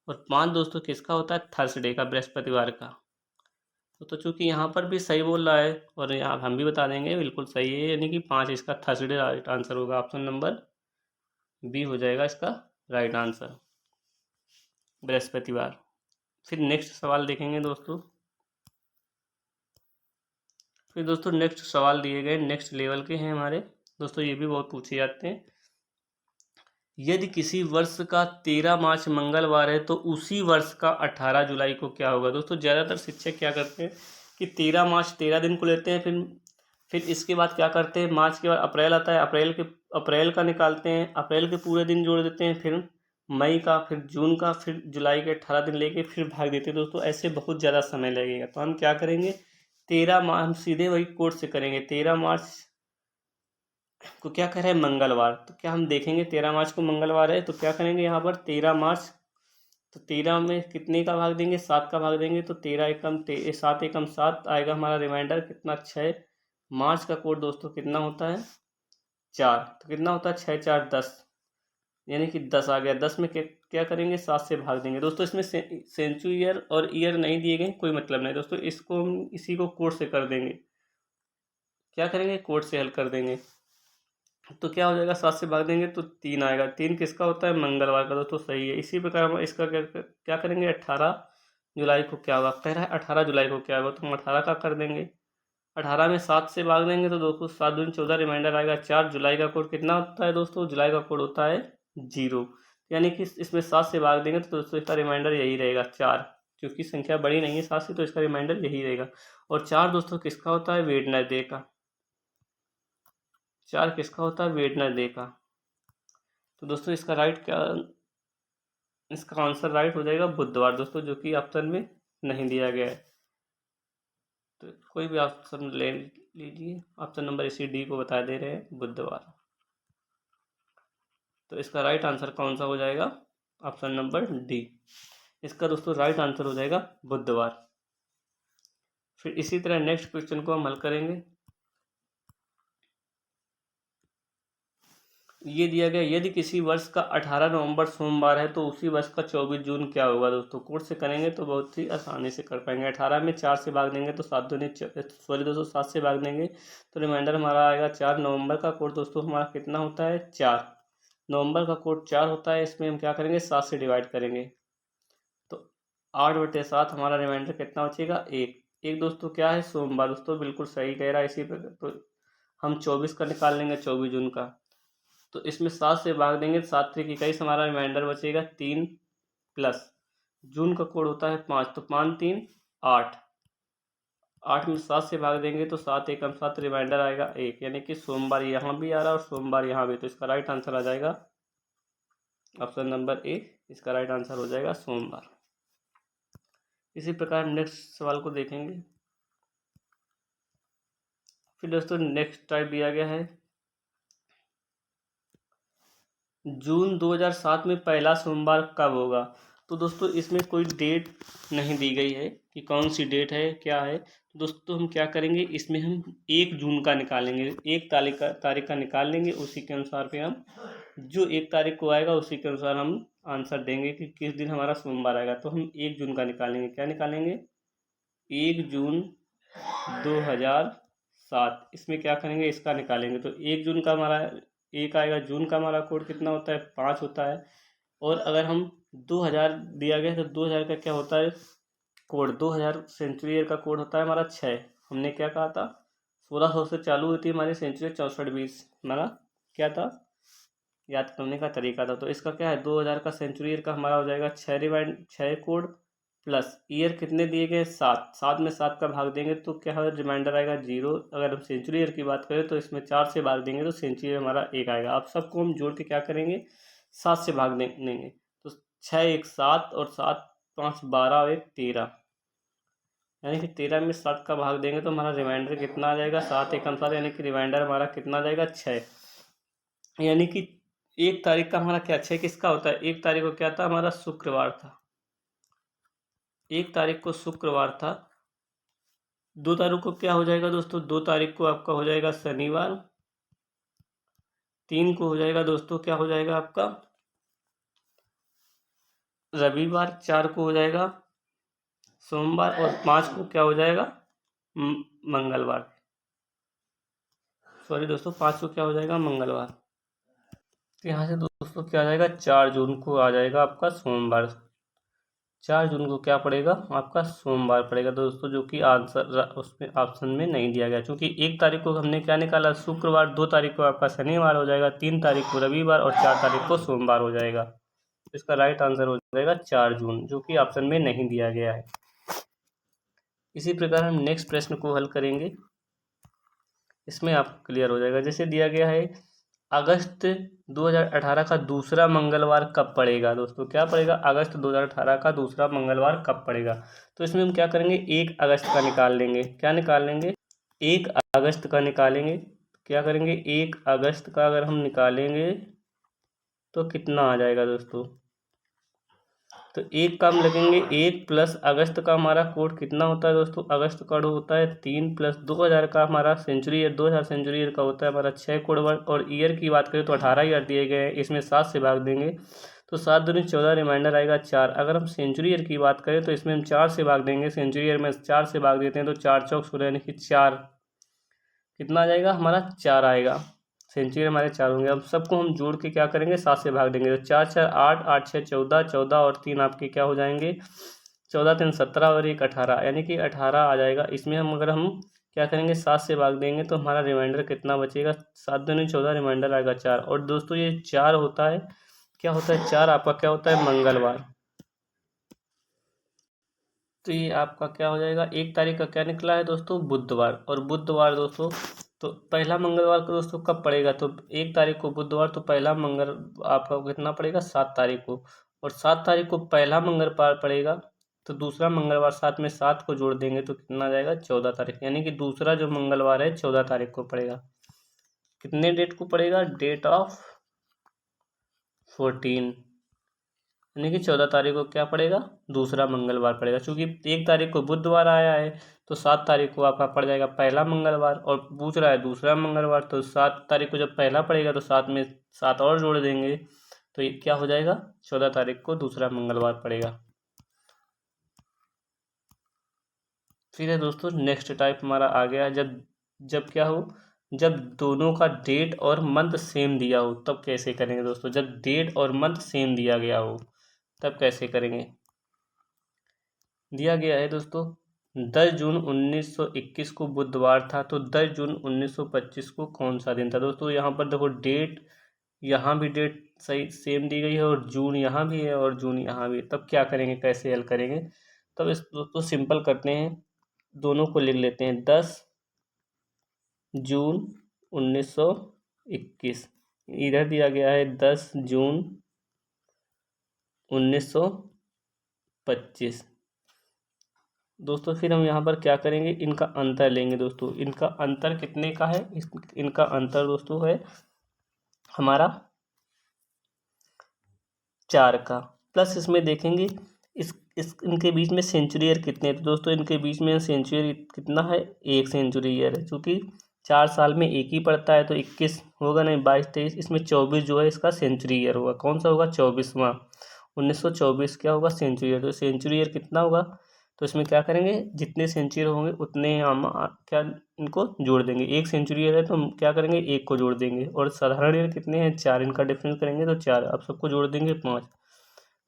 और 5 दोस्तों किसका होता है थर्सडे का, बृहस्पतिवार का। तो चूंकि यहाँ पर भी सही बोल रहा है और यहाँ हम भी बता देंगे बिल्कुल सही है, यानी कि 5 इसका थर्सडे राइट आंसर होगा, ऑप्शन नंबर बी हो जाएगा इसका राइट आंसर, बृहस्पतिवार। फिर नेक्स्ट सवाल देखेंगे दोस्तों। फिर दोस्तों नेक्स्ट सवाल दिए गए नेक्स्ट लेवल के हैं हमारे दोस्तों, ये भी बहुत पूछे जाते हैं। यदि किसी वर्ष का 13 मार्च मंगलवार है तो उसी वर्ष का 18 जुलाई को क्या होगा। दोस्तों ज़्यादातर शिक्षक क्या करते हैं कि 13 मार्च 13 दिन को लेते हैं, फिर इसके बाद क्या करते हैं, मार्च के बाद अप्रैल आता है, अप्रैल का निकालते हैं, अप्रैल के पूरे दिन जोड़ देते हैं, फिर मई का, फिर जून का, फिर जुलाई के 18 दिन लेके फिर भाग देते हैं। दोस्तों ऐसे बहुत ज़्यादा समय लगेगा, तो हम क्या करेंगे 13 मार्च, हम सीधे वही कोड से करेंगे। 13 मार्च को क्या कह रहे हैं मंगलवार, तो क्या हम देखेंगे 13 मार्च को मंगलवार है तो क्या करेंगे यहाँ पर 13 मार्च, तो 13 में कितने का भाग देंगे 7 का भाग देंगे, तो 13 एकम 7 एकम 7 आएगा हमारा रिमाइंडर कितना 6। मार्च का कोड दोस्तों कितना होता है 4, तो कितना होता है 6 4 10, यानी कि 10 आ गया। 10 में क्या करेंगे 7 से भाग देंगे। दोस्तों इसमें सेंचुरी ईयर और ईयर नहीं दिए गए, कोई मतलब नहीं दोस्तों, इसको हम इसी को कोड से कर देंगे। क्या करेंगे कोड से हल कर देंगे, तो क्या हो जाएगा 7 से भाग देंगे तो 3 आएगा। 3 किसका होता है मंगलवार का, दोस्तों सही है। इसी प्रकार हम इसका क्या करेंगे 18 जुलाई को क्या होगा, कह रहा है 18 जुलाई को क्या होगा, तो हम 18 का कर देंगे। 18 में 7 से भाग देंगे तो दोस्तों 7 दूनी 14, रिमाइंडर आएगा 4। जुलाई का कोड कितना होता है दोस्तों, जुलाई का कोड होता है 0, यानी कि इसमें 7 से भाग देंगे तो दोस्तों इसका रिमाइंडर यही रहेगा 4, क्योंकि संख्या बड़ी नहीं है 7 से, तो इसका रिमाइंडर यही रहेगा। और 4 दोस्तों किसका होता है वेडनेसडे का, 4 किसका होता है वेडनेसडे का। तो दोस्तों इसका इसका आंसर राइट हो जाएगा बुधवार दोस्तों, जो कि ऑप्शन में नहीं दिया गया है। तो कोई भी ऑप्शन ले लीजिए, ऑप्शन नंबर इसी डी को बता दे रहे हैं बुधवार। तो इसका राइट आंसर कौन सा हो जाएगा, ऑप्शन नंबर डी, इसका दोस्तों राइट आंसर हो जाएगा बुधवार। फिर इसी तरह नेक्स्ट क्वेश्चन को हम हल करेंगे। ये दिया गया यदि किसी वर्ष का 18 नवंबर सोमवार है तो उसी वर्ष का 24 जून क्या होगा। दोस्तों कोड से करेंगे तो बहुत ही आसानी से कर पाएंगे। 18 में 4 से भाग देंगे तो 7 दूनी सॉरी दोस्तों 7 से भाग देंगे तो रिमाइंडर हमारा आएगा 4। नवंबर का कोड दोस्तों हमारा कितना होता है 4, नवंबर का कोड 4 होता है। इसमें हम क्या करेंगे 7 से डिवाइड करेंगे तो 8/7 हमारा रिमाइंडर कितना बचेगा 1। एक दोस्तों क्या है सोमवार, दोस्तों बिल्कुल सही कह रहा है। इसी पर तो हम 24 का निकाल लेंगे 24 जून का, तो इसमें 7 से भाग देंगे 7 3 21 हमारा रिमाइंडर बचेगा 3, प्लस जून का कोड होता है 5, तो 5 3 8, 8 में 7 से भाग देंगे तो 7 एकम 7, रिमाइंडर आएगा 1, यानी कि सोमवार यहाँ भी आ रहा है और सोमवार यहाँ भी, तो इसका राइट आंसर आ जाएगा ऑप्शन नंबर ए, इसका राइट आंसर हो जाएगा सोमवार। इसी प्रकार नेक्स्ट सवाल को देखेंगे। फिर दोस्तों नेक्स्ट टाइप दिया गया है जून 2007 में पहला सोमवार कब होगा। तो दोस्तों इसमें कोई डेट नहीं दी गई है कि कौन सी डेट है क्या है। तो दोस्तों हम क्या करेंगे इसमें हम 1 जून का निकालेंगे, 1 तारीख का निकाल लेंगे, उसी के अनुसार पे हम जो 1 तारीख को आएगा उसी के अनुसार हम आंसर देंगे कि किस दिन हमारा सोमवार आएगा। तो हम 1 जून का निकालेंगे, क्या निकालेंगे 1 जून 2007। इसमें क्या करेंगे इसका निकालेंगे तो 1 जून का हमारा 1 आएगा, जून का हमारा कोड कितना होता है 5 होता है। और अगर हम 2000 दिया गया तो 2000 का क्या होता है कोड, 2000 सेंचुरी ईयर का कोड होता है हमारा 6। हमने क्या कहा था 1600 से चालू हुई थी हमारी सेंचुरी, 6420 हमारा क्या था याद करने का तरीका था। तो इसका क्या है 2000 का सेंचुरी ईयर का हमारा हो जाएगा 6 कोड, प्लस ईयर कितने दिए गए 7, 7 में 7 का भाग देंगे तो क्या है रिमाइंडर आएगा 0। अगर हम सेंचुरी ईयर की बात करें तो इसमें 4 से भाग देंगे तो सेंचुरी ईयर हमारा 1 आएगा। आप सबको हम जोड़ के क्या करेंगे 7 से भाग देंगे तो 6 एक 7 और 7 5 12 और 1 13, यानी कि 13 में 7 का भाग देंगे तो हमारा रिमाइंडर कितना आ जाएगा, 7 एकम 7, यानी कि रिमाइंडर हमारा कितना आ जाएगा 6। यानी कि 1 तारीख का हमारा क्या 6 किसका होता है, 1 तारीख को क्या था हमारा शुक्रवार था, 1 तारीख को शुक्रवार था। 2 तारीख को क्या हो जाएगा दोस्तों, 2 तारीख को आपका हो जाएगा शनिवार। 3 को हो जाएगा दोस्तों क्या हो जाएगा आपका रविवार। 4 को हो जाएगा सोमवार और 5 को क्या हो जाएगा मंगलवार। सॉरी दोस्तों, 5 को क्या हो जाएगा मंगलवार। तो यहाँ से दोस्तों क्या आ जाएगा 4 जून को आ जाएगा आपका सोमवार। 4 जून को क्या पड़ेगा आपका सोमवार पड़ेगा दोस्तों, जो कि आंसर उसमें ऑप्शन में नहीं दिया गया, क्योंकि 1 तारीख को हमने क्या निकाला शुक्रवार, 2 तारीख को आपका शनिवार हो जाएगा, 3 तारीख को रविवार और 4 तारीख को सोमवार हो जाएगा। इसका राइट आंसर हो जाएगा 4 जून, जो कि ऑप्शन में नहीं दिया गया है। इसी प्रकार हम नेक्स्ट प्रश्न को हल करेंगे, इसमें आपको क्लियर हो जाएगा। जैसे दिया गया है अगस्त 2018 का दूसरा मंगलवार कब पड़ेगा दोस्तों, क्या पड़ेगा अगस्त 2018 का दूसरा मंगलवार कब पड़ेगा। तो इसमें हम क्या करेंगे 1 अगस्त का निकाल लेंगे। क्या निकाल लेंगे 1 अगस्त का निकालेंगे। क्या करेंगे 1 अगस्त का अगर हम निकालेंगे तो कितना आ जाएगा दोस्तों, तो 1 का हम लगेंगे 1 प्लस अगस्त का हमारा कोड कितना होता है दोस्तों, अगस्त का कोड होता है 3 प्लस 2000 का हमारा सेंचुरी ईयर, 2000 सेंचुरी ईयर का होता है हमारा 6 कोड वर्ड। और ईयर की बात करें तो 18 ईयर दिए गए हैं, इसमें 7 से भाग देंगे तो 7 दूनी 14, रिमाइंडर आएगा 4। अगर हम सेंचुरी ईयर की बात करें तो इसमें हम 4 से भाग देंगे, सेंचुरी ईयर में 4 से भाग देते हैं तो 4 चौक 16, यानी कि 4 कितना आ जाएगा हमारा 4 आएगा। सेंचुरी हमारे 4 होंगे। अब सबको हम जोड़ के क्या करेंगे 7 से भाग देंगे तो 4 4 8, 8 6 14, 14 और 3 आपके क्या हो जाएंगे 14 3 17 और 1 18, यानी कि 18 आ जाएगा। इसमें हम अगर हम क्या करेंगे 7 से भाग देंगे तो हमारा रिमाइंडर कितना बचेगा 7 दूनी 14, रिमाइंडर आएगा 4। और दोस्तों ये 4 होता है क्या होता है 4 आपका क्या होता है मंगलवार। तो ये आपका क्या हो जाएगा 1 तारीख का क्या निकला है दोस्तों बुधवार। और बुधवार दोस्तों तो पहला मंगलवार को दोस्तों कब पड़ेगा, तो 1 तारीख को बुधवार, तो पहला मंगल आपका कितना पड़ेगा 7 तारीख को। और 7 तारीख को पहला मंगलवार पड़ेगा तो दूसरा मंगलवार 7 में 7 को जोड़ देंगे तो कितना आ जाएगा 14 तारीख, यानी कि दूसरा जो मंगलवार है 14 तारीख को पड़ेगा। कितने डेट को पड़ेगा डेट ऑफ 14, यानी कि 14 तारीख को क्या पड़ेगा दूसरा मंगलवार पड़ेगा। क्योंकि 1 तारीख को बुधवार आया है तो 7 तारीख को आपका पड़ जाएगा पहला मंगलवार, और पूछ रहा है दूसरा मंगलवार, तो 7 तारीख को जब पहला पड़ेगा तो 7 में 7 और जोड़ देंगे तो ये क्या हो जाएगा 14 तारीख को दूसरा मंगलवार पड़ेगा। फिर है दोस्तों नेक्स्ट टाइप हमारा आ गया है, जब जब क्या हो जब दोनों का डेट और मंथ सेम दिया हो तब कैसे करेंगे दोस्तों। जब डेट और मंथ सेम दिया गया हो तब कैसे करेंगे। दिया गया है दोस्तों 10 जून 1921 को बुधवार था, तो 10 जून 1925 को कौन सा दिन था दोस्तों। यहाँ पर देखो डेट, यहाँ भी डेट सही सेम दी गई है और जून यहाँ भी है और जून यहाँ भी है। तब क्या करेंगे कैसे हल करेंगे, तब इस दोस्तों सिंपल करते हैं, दोनों को लिख लेते हैं 10 जून 1921, इधर दिया गया है 10 जून 1925 दोस्तों। फिर हम यहाँ पर क्या करेंगे इनका अंतर लेंगे दोस्तों। इनका अंतर कितने का है, इनका अंतर दोस्तों है हमारा 4 का। प्लस इसमें देखेंगे इस इनके बीच में सेंचुरी ईयर कितने हैं, तो दोस्तों इनके बीच में सेंचुरी ईयर कितना है 1 सेंचुरी ईयर है, क्योंकि 4 साल में एक ही पड़ता है तो 21 होगा नहीं 22 23, इसमें 24 जो है इसका सेंचुरी ईयर होगा। कौन सा होगा 24वां, 1924 क्या होगा सेंचुरी ईयर। तो सेंचुरी ईयर कितना होगा, तो इसमें क्या करेंगे जितने सेंचुरी होंगे उतने हम क्या इनको जोड़ देंगे। 1 सेंचुरी ईयर है तो हम क्या करेंगे 1 को जोड़ देंगे, और साधारण ईयर कितने हैं 4, इनका डिफरेंस करेंगे तो 4, अब सबको जोड़ देंगे 5।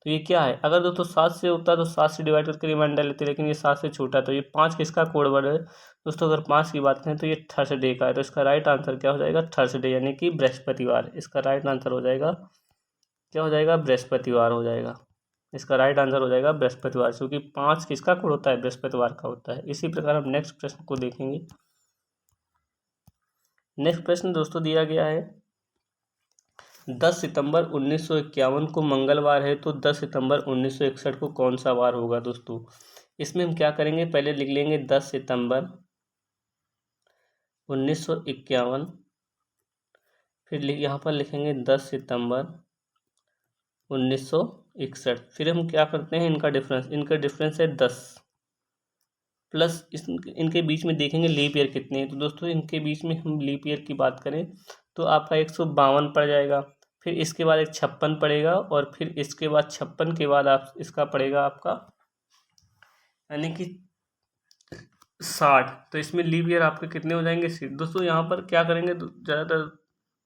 तो ये क्या है, अगर दोस्तों 7 से होता तो 7 से डिवाइड करके रिमाइंडर लेते, लेकिन ये 7 से छोटा, तो ये 5 किसका कोड वर्ड है दोस्तों। अगर 5 की बात करें तो ये थर्सडे का है, तो इसका राइट आंसर क्या हो जाएगा थर्सडे, यानी कि बृहस्पतिवार। इसका राइट आंसर हो जाएगा क्या हो जाएगा बृहस्पतिवार हो जाएगा। इसका राइट आंसर हो जाएगा बृहस्पतिवार, क्योंकि 5 किसका कोड होता है बृहस्पतिवार का होता है। इसी प्रकार हम नेक्स्ट प्रश्न को देखेंगे। नेक्स्ट प्रश्न दोस्तों दिया गया है 10 सितंबर 1951 को मंगलवार है, तो 10 सितंबर 1961 को कौन सा वार होगा दोस्तों। इसमें हम क्या करेंगे, पहले लिख लेंगे 10 सितंबर 1951, फिर यहाँ पर लिखेंगे 10 सितंबर 1961। फिर हम क्या करते हैं, इनका डिफरेंस है 10, प्लस इनके बीच में देखेंगे लीप ईयर कितने हैं। तो दोस्तों इनके बीच में हम लीप ईयर की बात करें तो आपका 152 पड़ जाएगा, फिर इसके बाद एक 56 पड़ेगा, और फिर इसके बाद 56 के बाद आप इसका पड़ेगा आपका यानी कि 60। तो इसमें लीप ईयर आपके कितने हो जाएंगे दोस्तों। यहाँ पर क्या करेंगे, ज़्यादातर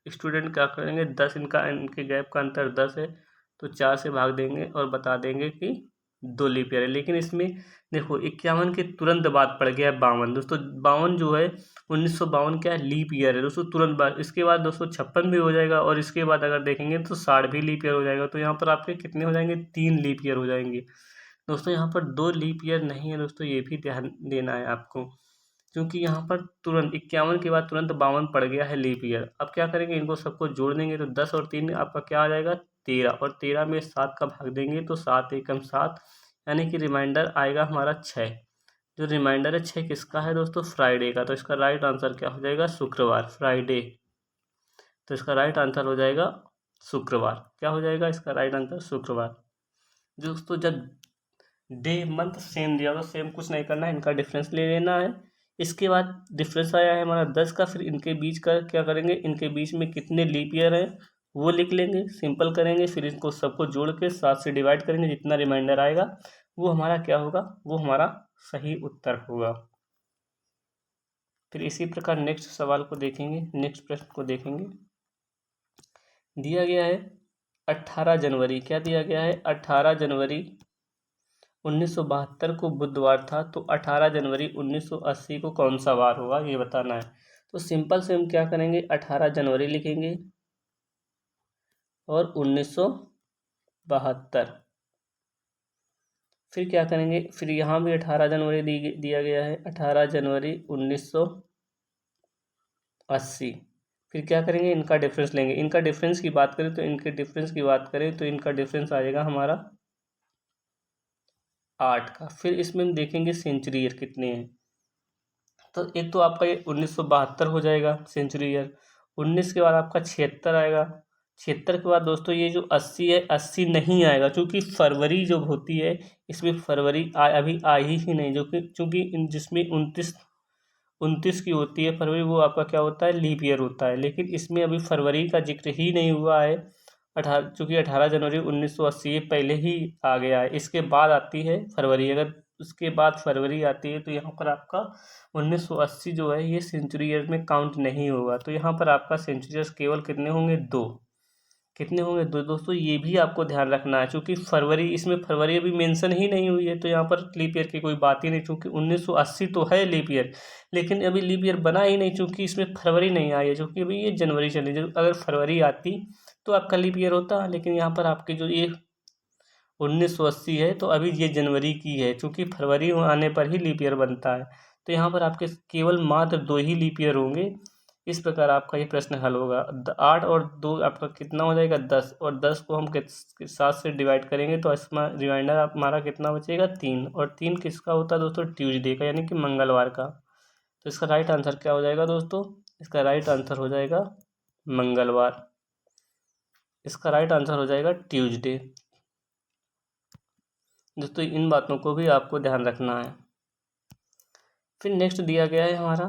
स्टूडेंट क्या करेंगे, 10 इनके गैप का अंतर 10 है, तो 4 से भाग देंगे और बता देंगे कि 2 लीप ईयर है। लेकिन इसमें देखो 51 के तुरंत बाद पड़ गया है 52 दोस्तों। 52 जो है 1952 क्या है, लीप ईयर है दोस्तों, तुरंत बाद। इसके बाद दोस्तों 56 भी हो जाएगा, और इसके बाद अगर देखेंगे तो 60 भी लीप ईयर हो जाएगा। तो यहाँ पर आपके कितने हो जाएंगे, 3 लीप ईयर हो जाएंगे दोस्तों। यहाँ पर 2 लीप ईयर नहीं है दोस्तों, ये भी ध्यान देना है आपको, क्योंकि यहाँ पर तुरंत 51 के बाद तुरंत 52 पड़ गया है लीप ईयर। अब क्या करेंगे, इनको सबको जोड़ देंगे, तो 10 और 3 आपका क्या आ जाएगा, 13, और 13 में 7 का भाग देंगे तो 7 एकम 7, यानी कि रिमाइंडर आएगा हमारा 6। जो रिमाइंडर है 6 किसका है दोस्तों, फ्राइडे का। तो इसका राइट आंसर क्या हो जाएगा, शुक्रवार, फ्राइडे। तो इसका राइट आंसर हो जाएगा शुक्रवार। क्या हो जाएगा इसका राइट आंसर, शुक्रवार। दोस्तों जब डे मंथ सेम दिया तो सेम कुछ नहीं करना है, इनका डिफरेंस ले लेना है। इसके बाद डिफरेंस आया है हमारा 10 का, फिर इनके बीच का क्या करेंगे, इनके बीच में कितने लीप ईयर हैं वो लिख लेंगे, सिंपल करेंगे, फिर इनको सबको जोड़ के 7 से डिवाइड करेंगे, जितना रिमाइंडर आएगा वो हमारा क्या होगा, वो हमारा सही उत्तर होगा। फिर इसी प्रकार नेक्स्ट सवाल को देखेंगे, नेक्स्ट प्रश्न को देखेंगे। दिया गया है 18 जनवरी, क्या दिया गया है, 18 जनवरी 1972 को बुधवार था, तो 18 जनवरी 1980 को कौन सा वार होगा ये बताना है। तो सिंपल से हम क्या करेंगे, 18 जनवरी लिखेंगे और 1972, फिर क्या करेंगे, फिर यहाँ भी 18 जनवरी दिया गया है, 18 जनवरी 1980। फिर क्या करेंगे, इनका डिफरेंस लेंगे। इनका डिफरेंस की बात करें तो इनके डिफरेंस की बात करें तो इनका डिफरेंस आ जाएगा हमारा 8 का। फिर इसमें हम देखेंगे सेंचुरी ईयर कितने हैं। तो एक तो आपका ये 1972 हो जाएगा सेंचुरी ईयर। 19 के बाद आपका 76 आएगा। 76 के बाद दोस्तों ये जो 80 है, 80 नहीं आएगा, क्योंकि फरवरी जो होती है इसमें फरवरी अभी आई ही नहीं, जो कि चूँकि जिसमें 29 की होती है फरवरी, वो आपका क्या होता है, लीप ईयर होता है। लेकिन इसमें अभी फरवरी का जिक्र ही नहीं हुआ है। चूँकि 18 जनवरी 1980 पहले ही आ गया है, इसके बाद आती है फरवरी। अगर उसके बाद फरवरी आती है तो यहाँ पर आपका 1980 जो है ये सेंचुरी ईयर में काउंट नहीं होगा। तो यहाँ पर आपका सेंचुरी ईयर्स केवल कितने होंगे, 2। कितने होंगे, 2 दोस्तों। ये भी आपको ध्यान रखना है, क्योंकि फरवरी, इसमें फरवरी अभी मेंशन ही नहीं हुई है, तो यहाँ पर लीप ईयर की कोई बात ही नहीं। चूँकि 1980 तो है लीप ईयर, लेकिन अभी लीप ईयर बना ही नहीं, चूँकि इसमें फरवरी नहीं आई है, क्योंकि अभी ये जनवरी चली। जो अगर फरवरी आती तो आपका लीप ईयर होता, लेकिन यहाँ पर आपके जो ये 1980 है तो अभी ये जनवरी की है, चूँकि फरवरी आने पर ही लीप ईयर बनता है। तो यहाँ पर आपके केवल मात्र 2 ही लीप ईयर होंगे। इस प्रकार आपका ये प्रश्न हल होगा। 8 और 2 आपका कितना हो जाएगा, 10, और 10 को हम 7 से डिवाइड करेंगे तो इसमें रिमाइंडर हमारा कितना बचेगा, 3। और 3 किसका होता है दोस्तों, ट्यूसडे का, यानी कि मंगलवार का। तो इसका राइट आंसर क्या हो जाएगा दोस्तों, इसका राइट आंसर हो जाएगा मंगलवार। इसका राइट आंसर हो जाएगा ट्यूसडे। दोस्तों इन बातों को भी आपको ध्यान रखना है। फिर नेक्स्ट दिया गया है हमारा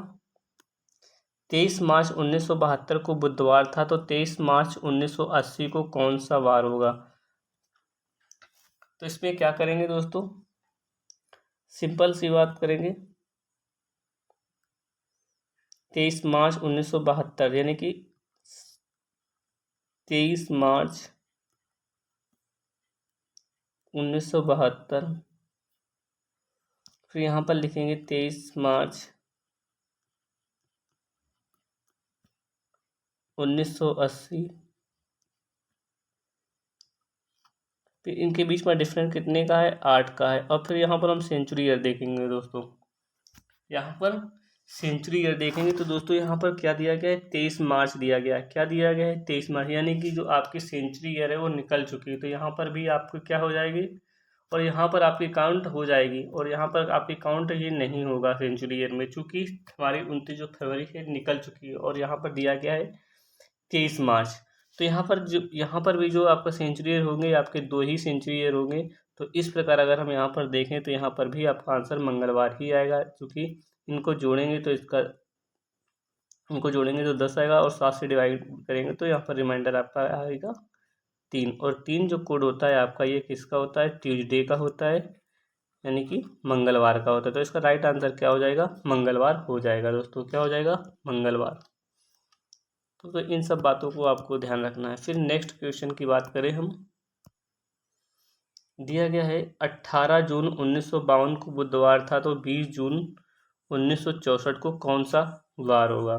23 मार्च 1972 को बुधवार था, तो 23 मार्च 1980 को कौन सा वार होगा। तो इसमें क्या करेंगे दोस्तों, सिंपल सी बात करेंगे। 23 मार्च 1972 यानी कि 23 मार्च 1972, फिर यहाँ पर लिखेंगे 23 मार्च 1980। फिर इनके बीच में डिफरेंस कितने का है, 8 का है। और फिर यहाँ पर हम सेंचुरी ईयर देखेंगे दोस्तों। यहाँ पर सेंचुरी ईयर देखेंगे तो दोस्तों यहाँ पर क्या दिया गया है, 23 मार्च दिया गया है। क्या दिया गया है, 23 मार्च, यानी कि जो आपकी सेंचुरी ईयर है वो निकल चुकी है। तो यहाँ पर भी आपको क्या हो जाएगी, और यहाँ पर आपकी काउंट हो जाएगी, और यहाँ पर आपकी काउंट ये नहीं होगा सेंचुरी ईयर में, चूँकि हमारी 29 जो फरवरी है निकल चुकी है, और यहाँ पर दिया गया है 23 मार्च। तो यहाँ पर भी जो आपका सेंचुरी ईयर होंगे, आपके 2 ही सेंचुरी ईयर होंगे। तो इस प्रकार अगर हम यहाँ पर देखें तो यहाँ पर भी आपका आंसर मंगलवार ही आएगा, क्योंकि इनको जोड़ेंगे तो 10 आएगा, और 7 से डिवाइड करेंगे तो यहाँ पर रिमाइंडर आपका आएगा 3, और 3 जो कोड होता है आपका, ये किसका होता है, ट्यूसडे का होता है, यानी कि मंगलवार का होता है। तो इसका राइट आंसर क्या हो जाएगा, मंगलवार हो जाएगा दोस्तों। क्या हो जाएगा, मंगलवार। तो इन सब बातों को आपको ध्यान रखना है। फिर नेक्स्ट क्वेश्चन की बात करें हम, दिया गया है 18 जून 1952 को बुधवार था, तो 20 जून 1964 को कौन सा वार होगा।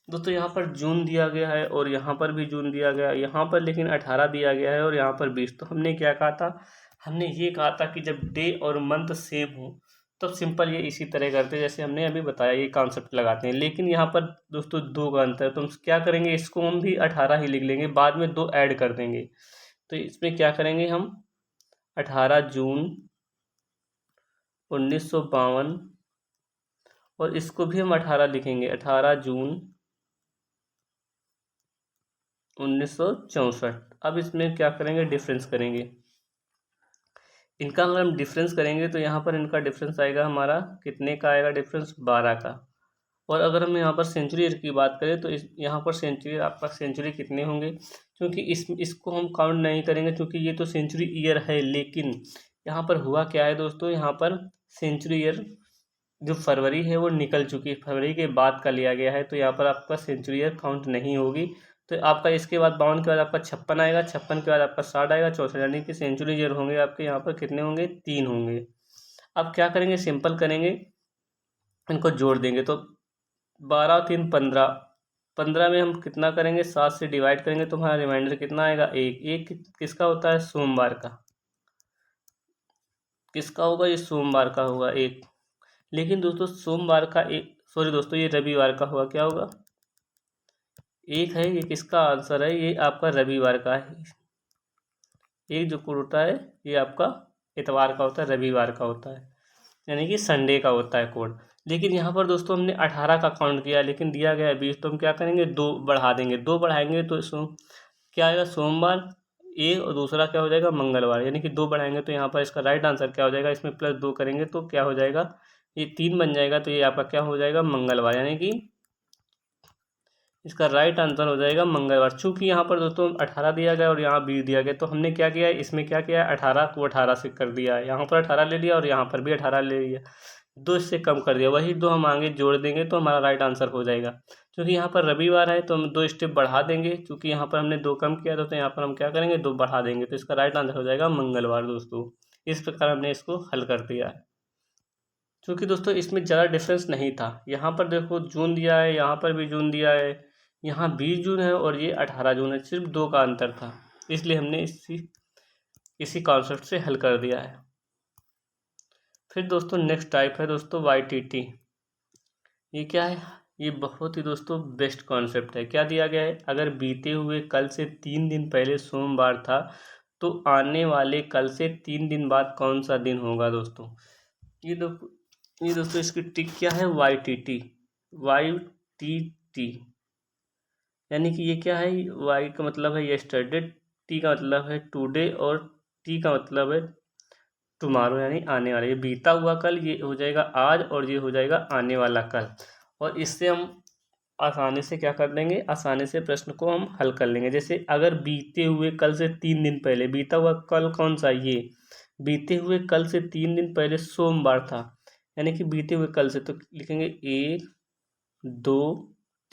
दोस्तों यहाँ पर जून दिया गया है, और यहाँ पर भी जून दिया गया है, यहाँ पर लेकिन 18 दिया गया है और यहाँ पर 20। तो हमने क्या कहा था, हमने ये कहा था कि जब डे और मंथ सेम हो तब सिंपल ये इसी तरह करते हैं, जैसे हमने अभी बताया, ये कॉन्सेप्ट लगाते हैं। लेकिन यहाँ पर दोस्तों 2 का अंतर है, तो हम क्या करेंगे, इसको हम भी 18 ही लिख लेंगे, बाद में 2 ऐड कर देंगे। तो इसमें क्या करेंगे हम, 18 जून 1952, और इसको भी हम 18 लिखेंगे, 18 जून 1964। अब इसमें क्या करेंगे, डिफरेंस करेंगे। इनका अगर हम डिफरेंस करेंगे तो यहाँ पर इनका डिफरेंस आएगा हमारा, कितने का आएगा डिफरेंस, 12 का। और अगर हम यहाँ पर सेंचुरी ईयर की बात करें तो यहाँ पर सेंचुरी, आपका सेंचुरी कितने होंगे, क्योंकि इसको हम काउंट नहीं करेंगे, क्योंकि ये तो सेंचुरी ईयर है। लेकिन यहाँ पर हुआ क्या है दोस्तों, यहाँ पर सेंचुरी ईयर जो फरवरी है वो निकल चुकी है, फरवरी के बाद का लिया गया है, तो यहाँ पर आपका सेंचुरी ईयर काउंट नहीं होगी। तो आपका इसके बाद 52 के बाद आपका 56 आएगा, 56 के बाद आपका 60 आएगा, 64, यानी कि सेंचुरी ईयर होंगे आपके यहाँ पर कितने होंगे, 3 होंगे। अब क्या करेंगे, सिंपल करेंगे, इनको जोड़ देंगे। तो 12 3 15, 15 में हम कितना करेंगे, 7 से डिवाइड करेंगे तो हमारा रिमाइंडर कितना आएगा, 1। 1 किसका होता है, सोमवार का। किसका होगा, ये सोमवार का होगा 1। लेकिन दोस्तों सोमवार का एक, सॉरी दोस्तों, ये रविवार का होगा, क्या होगा, 1 है, ये किसका आंसर है, ये आपका रविवार का है। एक जो कोड होता है ये आपका इतवार का होता है, रविवार का होता है, यानी कि संडे का होता है कोड। लेकिन यहाँ पर दोस्तों हमने 18 का काउंट किया, लेकिन दिया गया है 20, तो हम क्या करेंगे, 2 बढ़ा देंगे। 2 बढ़ाएंगे तो क्या आएगा, सोमवार, एक, और दूसरा क्या हो जाएगा, मंगलवार, यानी कि 2 बढ़ाएंगे। तो यहाँ पर इसका राइट आंसर क्या हो जाएगा, इसमें +2 करेंगे तो क्या हो जाएगा, ये 3 बन जाएगा। तो ये आपका क्या हो जाएगा, मंगलवार, यानी कि इसका राइट आंसर हो जाएगा मंगलवार। चूंकि यहाँ पर दोस्तों 18 दिया गया और यहाँ 20 दिया गया, तो हमने क्या किया है, इसमें क्या किया है, 18 को 18 से कर दिया है, यहाँ पर 18 ले लिया और यहाँ पर भी 18 ले लिया, 2 इससे कम कर दिया, वही 2 हम आगे जोड़ देंगे तो हमारा राइट आंसर हो जाएगा। क्योंकि यहाँ पर रविवार है तो हम 2 स्टेप बढ़ा देंगे, क्योंकि यहाँ पर हमने 2 कम किया था, तो यहाँ पर हम क्या करेंगे, 2 बढ़ा देंगे, तो इसका राइट आंसर हो जाएगा मंगलवार दोस्तों। इस प्रकार हमने इसको हल कर दिया है। क्योंकि दोस्तों इसमें ज़्यादा डिफरेंस नहीं था, यहाँ पर देखो जून दिया है, यहाँ पर भी जून दिया है, यहाँ 20 जून है और ये 18 जून है, सिर्फ 2 का अंतर था, इसलिए हमने इसी कॉन्सेप्ट से हल कर दिया है। फिर दोस्तों नेक्स्ट टाइप है दोस्तों YTT। ये क्या है, ये बहुत ही दोस्तों बेस्ट कॉन्सेप्ट है। क्या दिया गया है, अगर बीते हुए कल से 3 दिन पहले सोमवार था तो आने वाले कल से 3 दिन बाद कौन सा दिन होगा दोस्तों। ये दोस्तों इसकी ट्रिक क्या है, YTT, यानी कि ये क्या है, Y का मतलब है यस्टरडे, T का मतलब है टुडे, और T का मतलब है टुमारो, यानी आने वाला। ये बीता हुआ कल ये हो जाएगा आज, और ये हो जाएगा आने वाला कल। और इससे हम आसानी से क्या कर देंगे, आसानी से प्रश्न को हम हल कर लेंगे। जैसे अगर बीते हुए कल से 3 दिन पहले, बीता हुआ कल कौन सा, ये बीते हुए कल से 3 दिन पहले सोमवार था, यानी कि बीते हुए कल से, तो लिखेंगे 1 2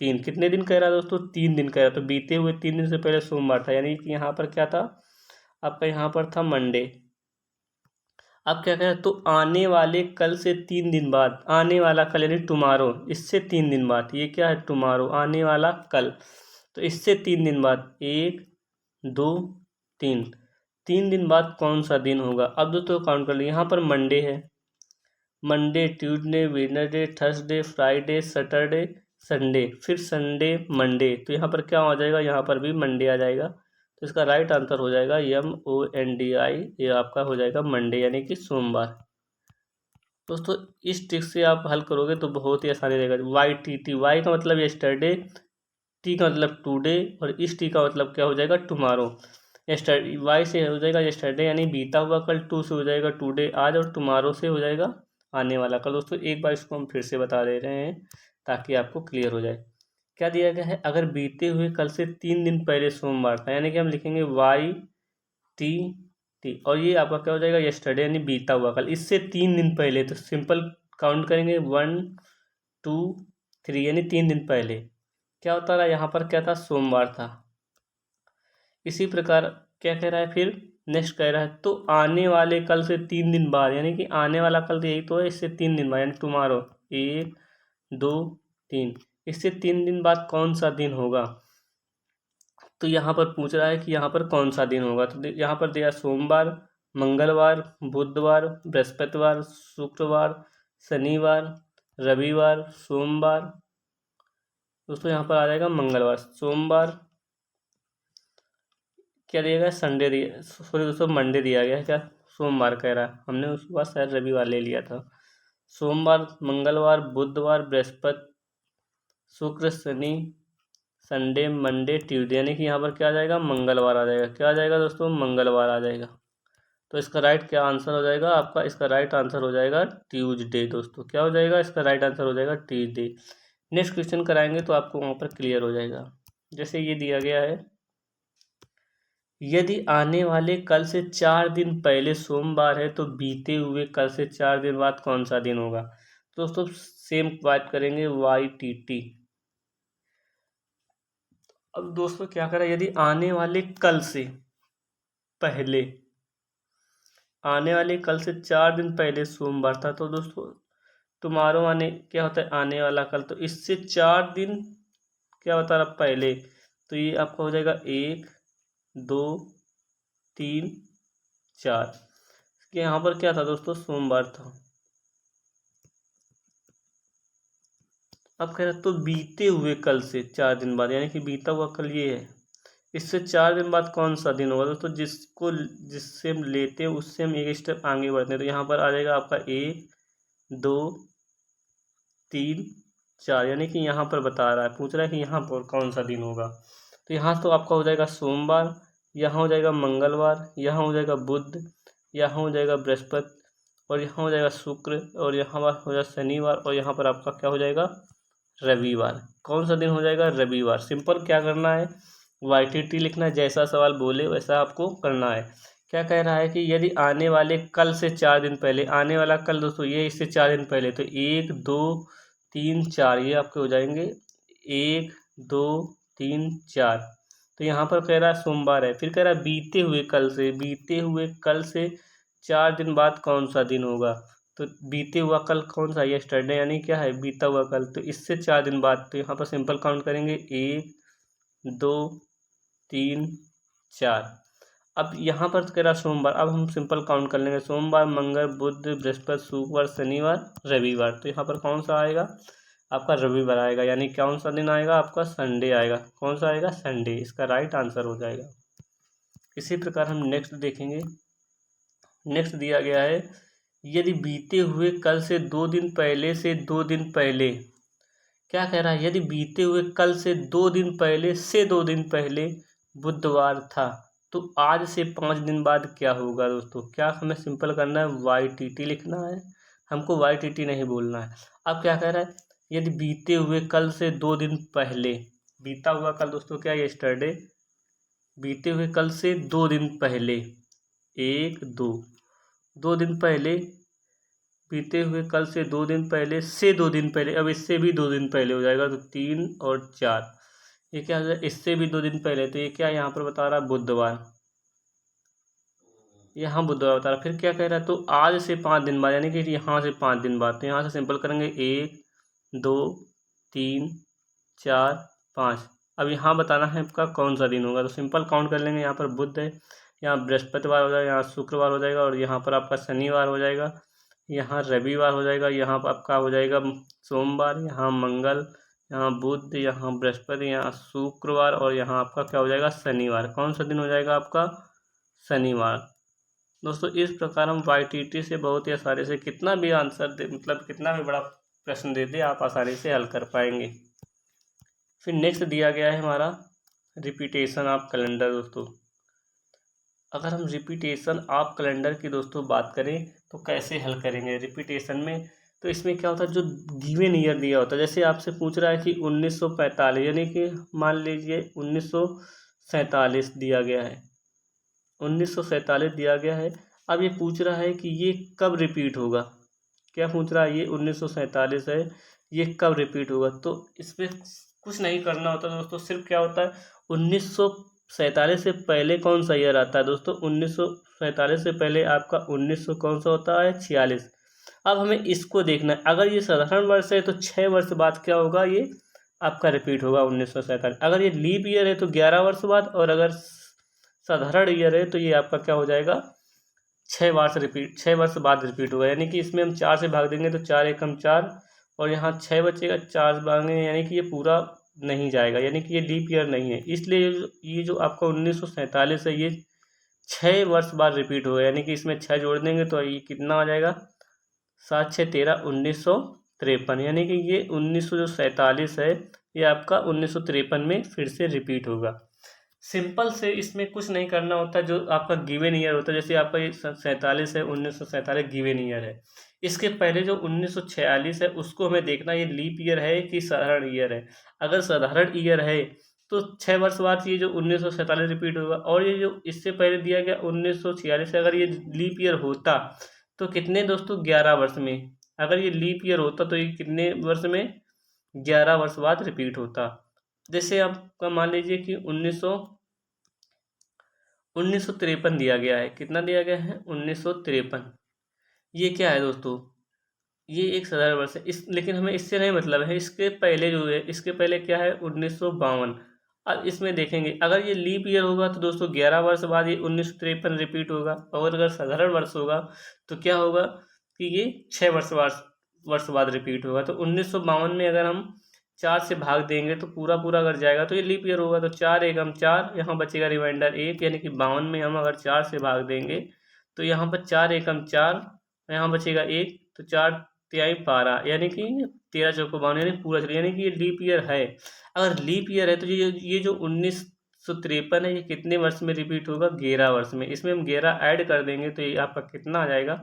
3, कितने दिन कह रहा है दोस्तों, 3 दिन कह रहा है। तो बीते हुए 3 दिन से पहले सोमवार था, यानी कि यहाँ पर क्या था आपका, यहाँ पर था मंडे। अब क्या कह रहा है, तो आने वाले कल से 3 दिन बाद, आने वाला कल यानी टुमारो, इससे 3 दिन बाद, ये क्या है, टुमारो, आने वाला कल, तो इससे 3 दिन बाद, 1 2 3 दिन बाद कौन सा दिन होगा। अब दोस्तों काउंट कर लीजिए, यहाँ पर मंडे है, Monday, Tuesday, Wednesday, Thursday, Friday, Saturday, Sunday, फिर संडे, मंडे। तो यहाँ पर क्या हो जाएगा, यहाँ पर भी मंडे आ जाएगा। तो इसका राइट आंसर हो जाएगा MONDI, ये आपका हो जाएगा मंडे यानी कि सोमवार। दोस्तों इस ट्रिक से आप हल करोगे तो बहुत ही आसानी रहेगा। YTT, वाई का मतलब यस्टरडे, टी का मतलब टुडे, और इस टी का मतलब क्या हो जाएगा, टुमारो। यस्टरडे, वाई से हो जाएगा यस्टरडे यानी बीता हुआ कल, टू से हो जाएगा टुडे आज, और टुमारो से हो जाएगा आने वाला कल। दोस्तों एक बार इसको हम फिर से बता दे रहे हैं ताकि आपको क्लियर हो जाए। क्या दिया गया है, अगर बीते हुए कल से 3 दिन पहले सोमवार था, यानी कि हम लिखेंगे YTT, और ये आपका क्या हो जाएगा, यस्टरडे यानी बीता हुआ कल, इससे 3 दिन पहले। तो सिंपल काउंट करेंगे 1 2 3 यानी 3 दिन पहले क्या होता रहा, यहाँ पर क्या था, सोमवार था। इसी प्रकार क्या कह रहा है, फिर नेक्स्ट कह रहा है तो आने वाले कल से 3 दिन बाद, यानी कि आने वाला कल तो यही तो है, इससे 3 दिन बाद यानी टुमारो, 1 2 3, इससे 3 दिन बाद कौन सा दिन होगा। तो यहाँ पर पूछ रहा है कि यहाँ पर कौन सा दिन होगा। तो यहाँ पर दिया सोमवार, मंगलवार, बुधवार, बृहस्पतिवार, शुक्रवार, शनिवार, रविवार, सोमवार। दोस्तों यहाँ पर आ जाएगा मंगलवार। सोमवार क्या दिया गया, संडे दिया, सॉरी दोस्तों मंडे दिया गया है क्या, सोमवार कह रहा है, हमने उसके बाद शायद रविवार ले लिया था। सोमवार, मंगलवार, बुधवार, बृहस्पति, शुक्र, शनि, संडे, मंडे, ट्यूसडे, यानी कि यहाँ पर क्या आ जाएगा, मंगलवार आ जाएगा। क्या आ जाएगा दोस्तों, मंगलवार आ जाएगा। तो इसका राइट क्या आंसर हो जाएगा आपका, इसका राइट आंसर हो जाएगा ट्यूसडे। दोस्तों क्या हो जाएगा, इसका राइट आंसर हो जाएगा ट्यूसडे। नेक्स्ट क्वेश्चन कराएंगे तो आपको वहाँ पर क्लियर हो जाएगा। जैसे ये दिया गया है, यदि आने वाले कल से 4 दिन पहले सोमवार है तो बीते हुए कल से 4 दिन बाद कौन सा दिन होगा। तो दोस्तों सेम बात करेंगे YTT। अब दोस्तों क्या करें, यदि आने वाले कल से पहले, आने वाले कल से 4 दिन पहले सोमवार था, तो दोस्तों टुमारो आने क्या होता है, आने वाला कल, तो इससे 4 दिन क्या बता रहा पहले, तो ये आपका हो जाएगा 1 2 3 4। यहाँ पर क्या था दोस्तों, सोमवार था। अब कह रहा तो बीते हुए कल से 4 दिन बाद, यानी कि बीता हुआ कल ये है, इससे 4 दिन बाद कौन सा दिन होगा दोस्तों, जिससे हम लेते हैं उससे हम एक स्टेप आगे बढ़ते हैं। तो यहाँ पर आ जाएगा आपका 1 2 3 4, यानी कि यहाँ पर बता रहा है, पूछ रहा है कि यहाँ पर कौन सा दिन होगा। तो यहाँ तो आपका हो जाएगा सोमवार, यहाँ हो जाएगा मंगलवार, यहाँ हो जाएगा बुध, यहाँ हो जाएगा बृहस्पति, और यहाँ हो जाएगा शुक्र, और यहाँ पर हो जाएगा शनिवार, और यहाँ पर आपका क्या हो जाएगा, रविवार। कौन सा दिन हो जाएगा, रविवार। सिंपल क्या करना है, YTT लिखना है, जैसा सवाल बोले वैसा आपको करना है। क्या कह रहा है कि यदि आने वाले कल से 4 दिन पहले, आने वाला कल दोस्तों ये इससे 4 दिन पहले, तो 1 2 3 4 ये आपके हो जाएंगे 1 2 3 4। तो यहाँ पर कह रहा है सोमवार है, फिर कह रहा है बीते हुए कल से, बीते हुए कल से 4 दिन बाद कौन सा दिन होगा। तो बीते हुआ कल कौन सा, यस्टरडे यानी क्या है, बीता हुआ कल, तो इससे 4 दिन बाद। तो यहाँ पर सिंपल काउंट करेंगे 1 2 3 4। अब यहाँ पर कह रहा सोमवार, अब हम सिंपल काउंट कर लेंगे, सोमवार, मंगल, बुध, बृहस्पति, शुक्रवार, शनिवार, रविवार। तो यहाँ पर कौन सा आएगा आपका, रविवार आएगा, यानी कौन सा दिन आएगा आपका, संडे आएगा। कौन सा आएगा, संडे, इसका राइट आंसर हो जाएगा। इसी प्रकार हम नेक्स्ट देखेंगे। नेक्स्ट दिया गया है, यदि बीते हुए कल से 2 दिन पहले से 2 दिन पहले, क्या कह रहा है, यदि बीते हुए कल से 2 दिन पहले से 2 दिन पहले बुधवार था तो आज से 5 दिन बाद क्या होगा। दोस्तों क्या हमें सिंपल करना है, YTT लिखना है, हमको YTT नहीं बोलना है। अब क्या कह रहा है, यदि बीते हुए कल से 2 दिन पहले, बीता हुआ कल दोस्तों क्या, यस्टरडे, बीते हुए कल से 2 दिन पहले, 1 2 2 दिन पहले, बीते हुए कल से 2 दिन पहले से 2 दिन पहले, अब इससे भी 2 दिन पहले हो जाएगा, तो 3 और 4, ये क्या हो जाएगा, इससे भी 2 दिन पहले, तो ये क्या यहाँ पर बता रहा है, बुधवार, यहाँ बुधवार बता रहा। फिर क्या कह रहा है, तो आज से 5 दिन बाद, यानी कि यहाँ से 5 दिन बाद, तो यहाँ से सिंपल करेंगे 1 2 3 4 5। अब यहाँ बताना है आपका कौन सा दिन होगा, तो सिंपल काउंट कर लेंगे, यहाँ पर बुध है, यहाँ बृहस्पतिवार हो जाएगा, यहाँ शुक्रवार हो जाएगा, और यहाँ पर आपका शनिवार हो जाएगा, यहाँ रविवार हो जाएगा, यहाँ पर आपका हो जाएगा सोमवार, यहाँ मंगल, यहाँ बुध, यहाँ बृहस्पति, यहाँ शुक्रवार और यहाँ आपका क्या हो जाएगा शनिवार। कौन सा दिन हो जाएगा आपका शनिवार। दोस्तों इस प्रकार हम YTT से बहुत ही आसानी से कितना भी आंसर दे, मतलब कितना भी बड़ा प्रश्न दे दे आप आसानी से हल कर पाएंगे। फिर नेक्स्ट दिया गया है हमारा रिपीटेशन ऑफ कैलेंडर। दोस्तों अगर हम रिपीटेशन ऑफ कैलेंडर की दोस्तों बात करें तो कैसे हल करेंगे रिपीटेशन में। तो इसमें क्या होता है, जो गिवन ईयर दिया होता है, जैसे आपसे पूछ रहा है कि 1945 यानी कि मान लीजिए 1947 दिया गया है, 1947 दिया गया है। अब ये पूछ रहा है कि ये कब रिपीट होगा। क्या पूछ रहा है, ये 1947 है, ये कब रिपीट होगा। तो इसमें कुछ नहीं करना होता दोस्तों, सिर्फ क्या होता है 1947 से पहले कौन सा ईयर आता है दोस्तों, 1947 से पहले आपका 1900 कौन सा होता है 46। अब हमें इसको देखना है, अगर ये साधारण वर्ष है तो 6 वर्ष बाद क्या होगा, ये आपका रिपीट होगा 1947। अगर ये लीप ईयर है तो 11 वर्ष बाद, और अगर साधारण ईयर है तो ये आपका क्या हो जाएगा 6 वर्ष बाद रिपीट होगा। यानी कि इसमें हम 4 से भाग देंगे तो 4 एकम 4 और यहाँ 6 बचेगा, 4 भागेंगे यानी कि ये पूरा नहीं जाएगा, यानी कि ये लीप ईयर नहीं है। इसलिए ये जो आपका 1947 है ये 6 वर्ष बाद रिपीट होगा। यानी कि इसमें 6 जोड़ देंगे तो ये कितना आ जाएगा 7 6 13 1953। यानी कि ये 1947 है, ये आपका 1953 में फिर से रिपीट होगा। सिंपल से इसमें कुछ नहीं करना होता, जो आपका गिवन ईयर होता है, जैसे आपका ये 47 है, 1947 गिवन ईयर है। इसके पहले जो 1946 है उसको हमें देखना ये लीप ईयर है कि साधारण ईयर है। अगर साधारण ईयर है तो 6 वर्ष बाद ये जो 1947 रिपीट होगा, और ये जो इससे पहले दिया गया 1946 अगर ये लीप ईयर होता तो कितने दोस्तों 11 वर्ष में। अगर ये लीप ईयर होता तो ये कितने वर्ष में 11 वर्ष बाद रिपीट होता। जैसे आपका मान लीजिए कि 1953 दिया गया है, कितना दिया गया है 1953। ये क्या है दोस्तों, ये एक साधारण वर्ष है इस, लेकिन हमें इससे नहीं मतलब है, इसके पहले जो है, इसके पहले क्या है 1952। अब इसमें देखेंगे अगर ये लीप ईयर होगा तो दोस्तों 11 वर्ष बाद ये 1953 रिपीट होगा, और अगर साधारण वर्ष होगा तो क्या होगा कि ये 6 वर्ष बाद रिपीट होगा। तो 1952 में अगर हम 4 से भाग देंगे तो पूरा पूरा अगर जाएगा तो ये लीप ईयर होगा। तो 4 एकम 4, यहाँ बचेगा रिमाइंडर 1, यानी कि 52 में हम अगर 4 से भाग देंगे तो यहाँ पर 4 एकम 4, यहाँ बचेगा 1, तो 4 तिहाई 12, यानी कि 13 चौको 52, यानी पूरा चलिए, यानी कि ये लीप ईयर है। अगर लीप ईयर है तो ये जो 1953 है ये कितने वर्ष में रिपीट होगा 11 वर्ष में। इसमें हम 11 ऐड कर देंगे तो ये आपका कितना आ जाएगा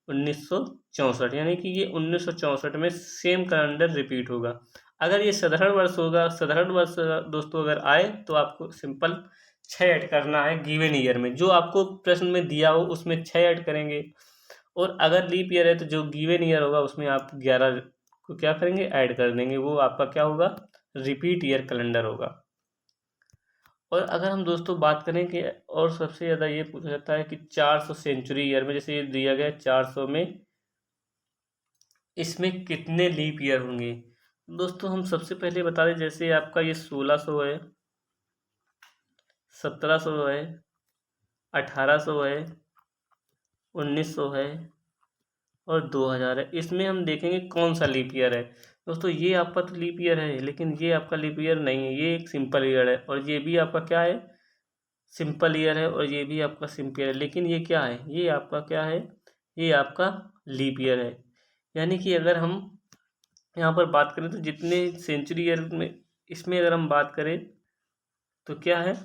1964, यानी कि ये 1964 में सेम कैलेंडर रिपीट होगा। अगर ये साधारण वर्ष होगा, साधारण वर्ष दोस्तों अगर आए तो आपको सिंपल 6 ऐड करना है गिवन ईयर में, जो आपको प्रश्न में दिया हो उसमें 6 ऐड करेंगे। और अगर लीप ईयर है तो जो गिवन ईयर होगा उसमें आप 11 को क्या करेंगे ऐड कर देंगे, वो आपका क्या होगा रिपीट ईयर कैलेंडर होगा। और अगर हम दोस्तों बात करें कि और सबसे ज़्यादा ये पूछा जाता है कि 400 सेंचुरी ईयर में, जैसे ये दिया गया है 400 में, इसमें कितने लीप ईयर होंगे। दोस्तों हम सबसे पहले बता दें, जैसे आपका ये 1600 है, 1700 है, 1800 है, 1900 है और 2000 है। इसमें हम देखेंगे कौन सा लीप ईयर है। दोस्तों ये आपका तो लीप ईयर है, लेकिन ये आपका लीप ईयर नहीं है, ये एक सिंपल ईयर है। और ये भी आपका क्या है सिंपल ईयर है, और ये भी आपका सिंपल ईयर है। लेकिन ये क्या है, ये आपका क्या है, ये आपका लीप ईयर है। यानी कि अगर हम यहाँ पर बात करें तो जितने सेंचुरी ईयर में, इसमें अगर हम बात करें तो क्या है,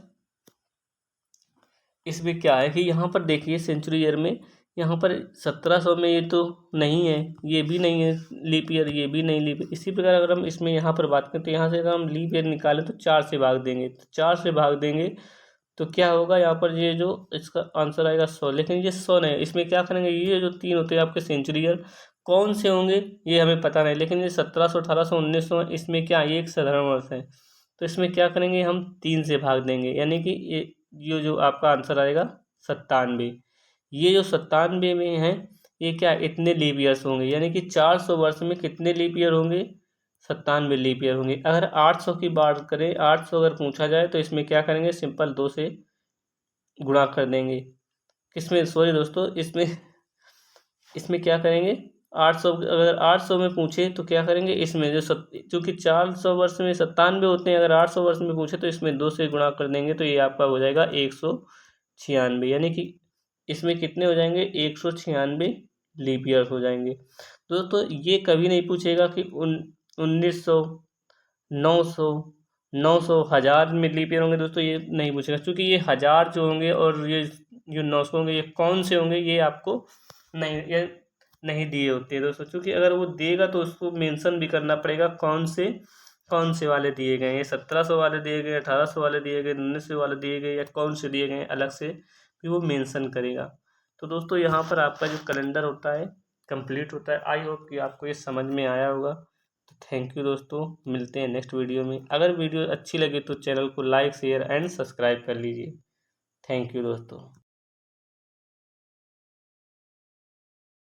इसमें क्या है कि यहाँ पर देखिए सेंचुरी ईयर में यहाँ पर 1700 में ये तो नहीं है, ये भी नहीं है लीप ईयर, ये भी नहीं लीप। इसी प्रकार अगर हम इसमें यहाँ पर बात करें तो यहाँ से अगर हम लीप ईयर निकालें तो 4 से भाग देंगे, तो 4 से भाग देंगे तो क्या होगा, यहाँ पर ये जो इसका आंसर आएगा 100। लेकिन ये 100 नहीं है, इसमें क्या करेंगे, ये जो 3 होते हैं आपके सेंचुरी ईयर कौन से होंगे ये हमें पता नहीं। लेकिन ये 1700, 1800, 1900 इसमें क्या, ये एक साधारण वर्ष है, तो इसमें क्या करेंगे हम 3 से भाग देंगे, यानी कि ये जो आपका आंसर आएगा 97। ये जो 97 में है ये क्या इतने लीप ईयर्स होंगे, यानी कि 400 वर्ष में कितने लीप ईयर होंगे 97 लीप ईयर होंगे। अगर 800 की बात करें, 800 अगर पूछा जाए तो इसमें क्या करेंगे, सिंपल 2 से गुणा कर देंगे। किसमें, सॉरी दोस्तों, इसमें इसमें क्या करेंगे 800, अगर 800 में पूछे तो क्या करेंगे इसमें जो चूँकि 400 वर्ष में 97 होते हैं, अगर 800 वर्ष में पूछे तो इसमें 2 से गुणा कर देंगे तो ये आपका हो जाएगा 196, यानी कि इसमें कितने हो जाएंगे 196 लीप ईयर्स हो जाएंगे। दोस्तों ये कभी नहीं पूछेगा कि 1900, 900, 900, 1000 में लीप ईयर होंगे। दोस्तों ये नहीं पूछेगा, क्योंकि ये 1000 जो होंगे और ये जो 900 होंगे ये कौन से होंगे ये आपको नहीं, ये नहीं दिए होते हैं दोस्तों। क्योंकि अगर वो देगा तो उसको मेंशन भी करना पड़ेगा कौन से वाले दिए गए हैं, 1700 वाले दिए गए, 1800 वाले दिए गए, 1900 वाले दिए गए, या कौन से दिए गए अलग से भी वो मेंशन करेगा। तो दोस्तों यहाँ पर आपका जो कैलेंडर होता है कंप्लीट होता है। आई होप कि आपको ये समझ में आया होगा। तो थैंक यू दोस्तों, मिलते हैं नेक्स्ट वीडियो में। अगर वीडियो अच्छी लगे तो चैनल को लाइक शेयर एंड सब्सक्राइब कर लीजिए। थैंक यू दोस्तों।